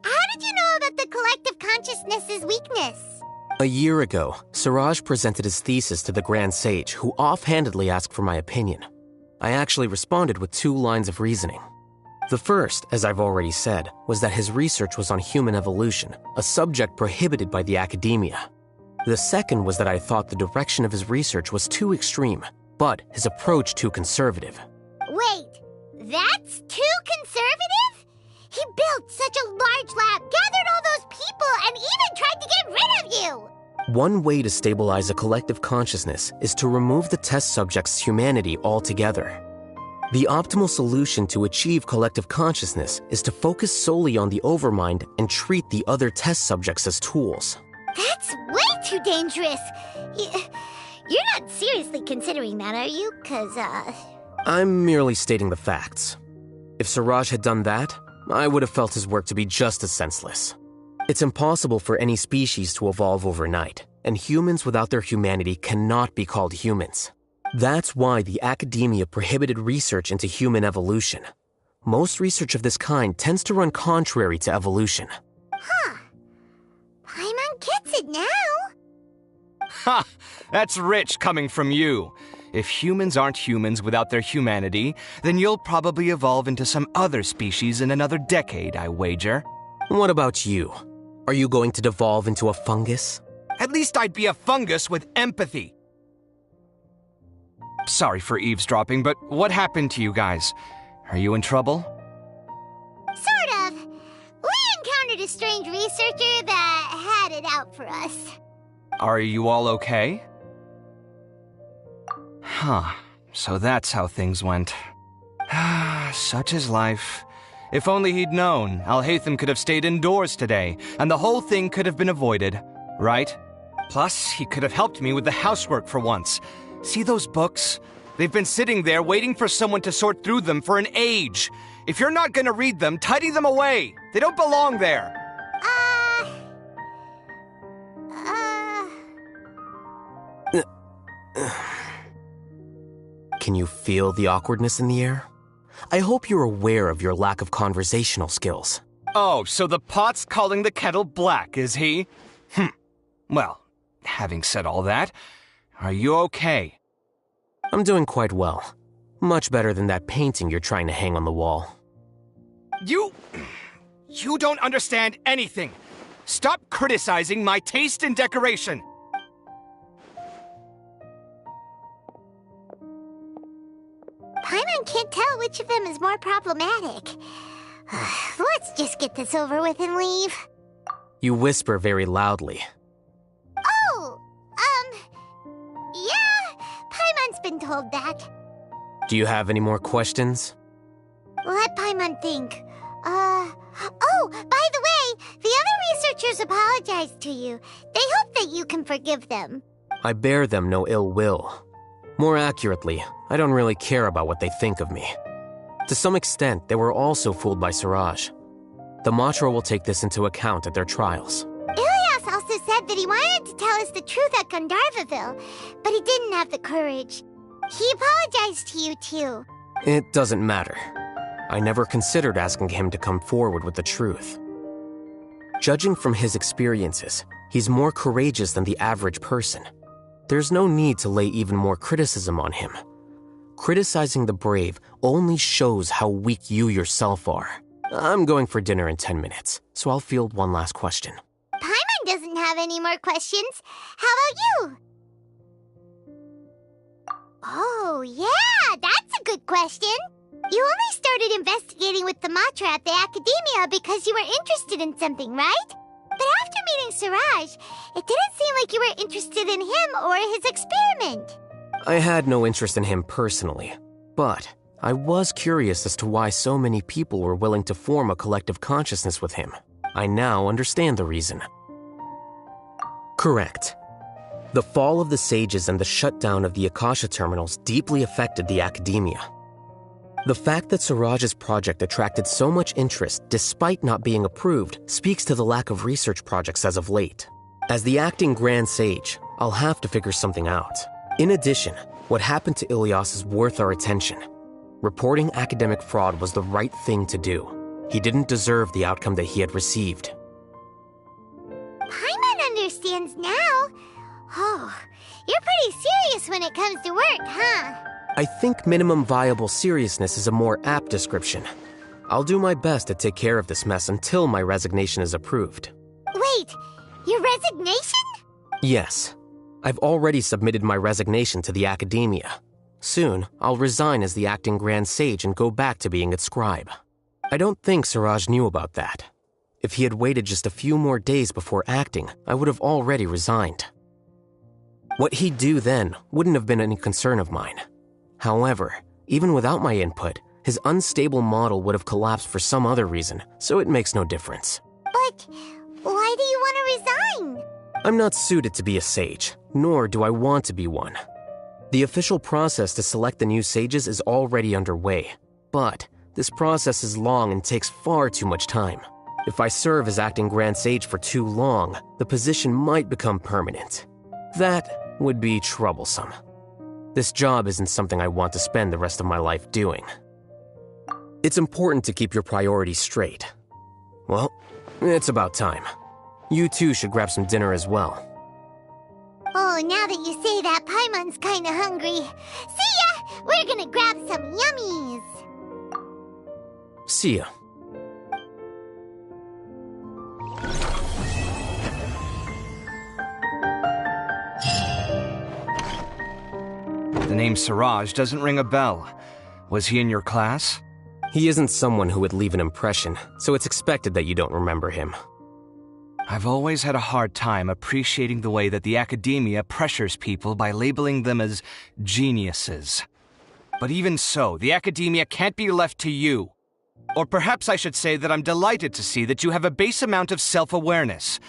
how did you know about the collective consciousness's weakness? A year ago, Siraj presented his thesis to the Grand Sage, who offhandedly asked for my opinion. I actually responded with 2 lines of reasoning. The first, as I've already said, was that his research was on human evolution, a subject prohibited by the academia. The second was that I thought the direction of his research was too extreme, but his approach too conservative. Wait, that's too conservative? He built such a large lab, gathered all those people, and even tried to get rid of you! One way to stabilize a collective consciousness is to remove the test subject's humanity altogether. The optimal solution to achieve collective consciousness is to focus solely on the overmind and treat the other test subjects as tools. That's way too dangerous. You're not seriously considering that, are you? I'm merely stating the facts. If Siraj had done that, I would have felt his work to be just as senseless. It's impossible for any species to evolve overnight, and humans without their humanity cannot be called humans. That's why the academia prohibited research into human evolution. Most research of this kind tends to run contrary to evolution. Huh. Paimon gets it now. Ha! That's rich coming from you. If humans aren't humans without their humanity, then you'll probably evolve into some other species in another decade, I wager. What about you? Are you going to devolve into a fungus? At least I'd be a fungus with empathy. Sorry for eavesdropping, but what happened to you guys? Are you in trouble? Sort of. We encountered a strange researcher that had it out for us. Are you all okay? Huh. So that's how things went. Such is life. If only he'd known, Alhaitham could have stayed indoors today, and the whole thing could have been avoided, right? Plus, he could have helped me with the housework for once. See those books? They've been sitting there waiting for someone to sort through them for an age. If you're not gonna read them, tidy them away. They don't belong there. Can you feel the awkwardness in the air? I hope you're aware of your lack of conversational skills. Oh, so the pot's calling the kettle black, is he? Well, having said all that, are you okay? I'm doing quite well. Much better than that painting you're trying to hang on the wall. You don't understand anything. Stop criticizing my taste in decoration. Paimon can't tell which of them is more problematic. Let's just get this over with and leave. You whisper very loudly. Oh, yeah, Paimon's been told that. Do you have any more questions? Let Paimon think. Oh, by the way, the other researchers apologized to you. They hope that you can forgive them. I bear them no ill will. More accurately, I don't really care about what they think of me. To some extent, they were also fooled by Siraj. The Matra will take this into account at their trials. Ilias also said that he wanted to tell us the truth at Gandharvaville, but he didn't have the courage. He apologized to you, too. It doesn't matter. I never considered asking him to come forward with the truth. Judging from his experiences, he's more courageous than the average person. There's no need to lay even more criticism on him. Criticizing the brave only shows how weak you yourself are. I'm going for dinner in 10 minutes, so I'll field one last question. Paimon doesn't have any more questions. How about you? Oh, yeah, that's a good question. You only started investigating with the Matra at the Academia because you were interested in something, right? But after meeting Siraj, it didn't seem like you were interested in him or his experiment. I had no interest in him personally, but I was curious as to why so many people were willing to form a collective consciousness with him. I now understand the reason. Correct. The fall of the sages and the shutdown of the Akasha terminals deeply affected the academia. The fact that Siraj's project attracted so much interest despite not being approved speaks to the lack of research projects as of late. As the acting Grand Sage, I'll have to figure something out. In addition, what happened to Ilias is worth our attention. Reporting academic fraud was the right thing to do. He didn't deserve the outcome that he had received. Paimon understands now. Oh, you're pretty serious when it comes to work, huh? I think minimum viable seriousness is a more apt description. I'll do my best to take care of this mess until my resignation is approved. Wait, your resignation? Yes. I've already submitted my resignation to the Academia. Soon, I'll resign as the acting Grand Sage and go back to being its scribe. I don't think Siraj knew about that. If he had waited just a few more days before acting, I would have already resigned. What he'd do then wouldn't have been any concern of mine. However, Even without my input, his unstable model would have collapsed for some other reason, so it makes no difference. But why do you want to resign? I'm not suited to be a sage, nor do I want to be one. The official process to select the new sages is already underway, but this process is long and takes far too much time. If I serve as acting Grand Sage for too long, the position might become permanent. That would be troublesome. This job isn't something I want to spend the rest of my life doing. It's important to keep your priorities straight. Well, it's about time. You two should grab some dinner as well. Oh, now that you say that, Paimon's kinda hungry. See ya! We're gonna grab some yummies! See ya. The name Siraj doesn't ring a bell. Was he in your class? He isn't someone who would leave an impression, so it's expected that you don't remember him. I've always had a hard time appreciating the way that the academia pressures people by labeling them as geniuses. But even so, the academia can't be left to you. Or perhaps I should say that I'm delighted to see that you have a base amount of self-awareness.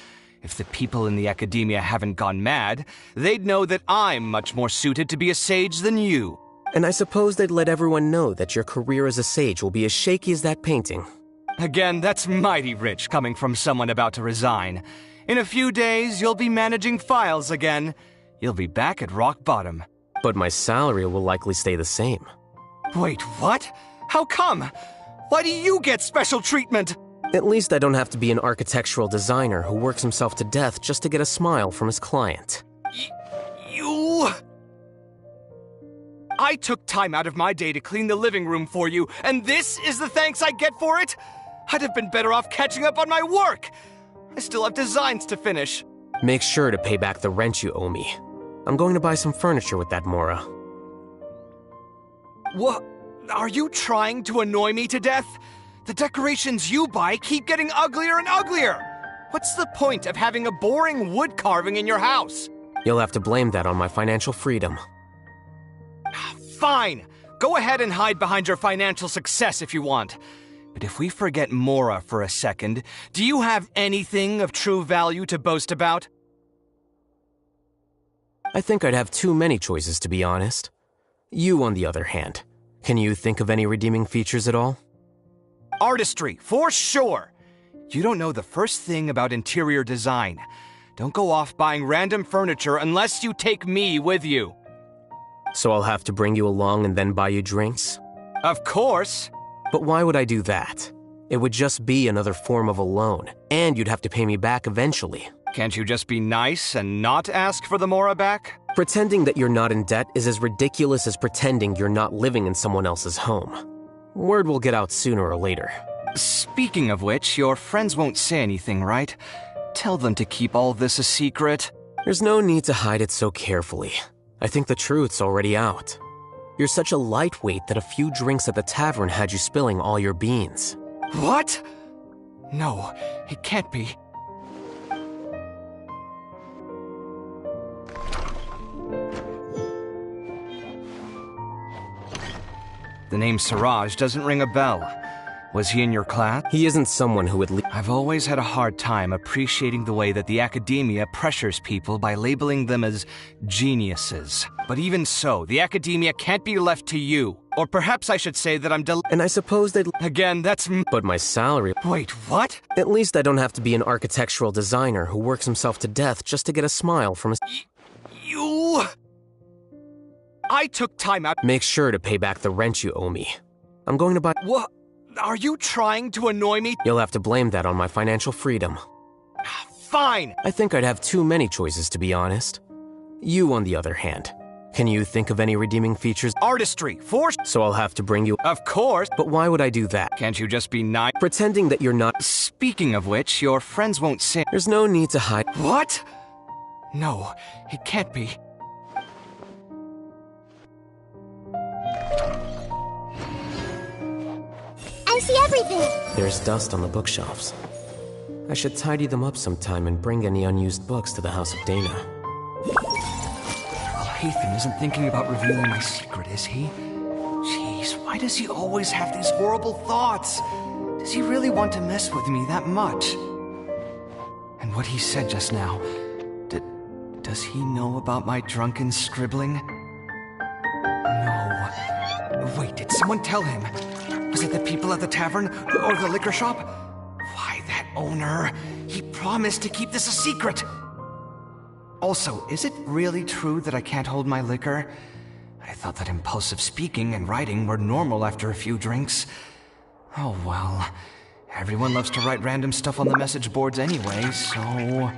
If the people in the academia haven't gone mad, they'd know that I'm much more suited to be a sage than you. And I suppose they'd let everyone know that your career as a sage will be as shaky as that painting. Again, that's mighty rich coming from someone about to resign. In a few days, you'll be managing files again. You'll be back at rock bottom. But my salary will likely stay the same. Wait, what? How come? Why do you get special treatment? At least I don't have to be an architectural designer who works himself to death just to get a smile from his client. You... I took time out of my day to clean the living room for you, and this is the thanks I get for it? I'd have been better off catching up on my work. I still have designs to finish. Make sure to pay back the rent you owe me. I'm going to buy some furniture with that Mora. What? Are you trying to annoy me to death? The decorations you buy keep getting uglier and uglier. What's the point of having a boring wood carving in your house? You'll have to blame that on my financial freedom. Fine. Go ahead and hide behind your financial success if you want. But if we forget Mora for a second, do you have anything of true value to boast about? I think I'd have too many choices, to be honest. You, on the other hand, can you think of any redeeming features at all? Artistry, for sure. You don't know the first thing about interior design. Don't go off buying random furniture unless you take me with you. So I'll have to bring you along and then buy you drinks? Of course. But why would I do that? It would just be another form of a loan, and you'd have to pay me back eventually. Can't you just be nice and not ask for the Mora back? Pretending that you're not in debt is as ridiculous as pretending you're not living in someone else's home. Word will get out sooner or later. Speaking of which, your friends won't say anything, right? Tell them to keep all this a secret. There's no need to hide it so carefully. I think the truth's already out. You're such a lightweight that a few drinks at the tavern had you spilling all your beans. What? No, it can't be. The name Siraj doesn't ring a bell. Was he in your class? He isn't someone who would leave. I've always had a hard time appreciating the way that the academia pressures people by labeling them as geniuses. But even so, the academia can't be left to you. Or perhaps I should say that I'm And I suppose they'd... Again, that's... But my salary... Wait, what? At least I don't have to be an architectural designer who works himself to death just to get a smile from his... You... I took time out... Make sure to pay back the rent you owe me. I'm going to buy... What? Are you trying to annoy me? You'll have to blame that on my financial freedom. Fine! I think I'd have too many choices, to be honest. You, on the other hand, can you think of any redeeming features? Artistry, for... So I'll have to bring you... Of course! But why would I do that? Can't you just be nice? Pretending that you're not... Speaking of which, your friends won't say... There's no need to hide... What? No, it can't be. I see everything! There's dust on the bookshelves. I should tidy them up sometime and bring any unused books to the House of Dana. Well, Haytham isn't thinking about revealing my secret, is he? Gee. Why does he always have these horrible thoughts? Does he really want to mess with me that much? And what he said just now, does he know about my drunken scribbling? No. Wait, did someone tell him? Was it the people at the tavern or the liquor shop? Why, that owner. He promised to keep this a secret. Also, is it really true that I can't hold my liquor? I thought that impulsive speaking and writing were normal after a few drinks. Oh well. Everyone loves to write random stuff on the message boards anyway, so...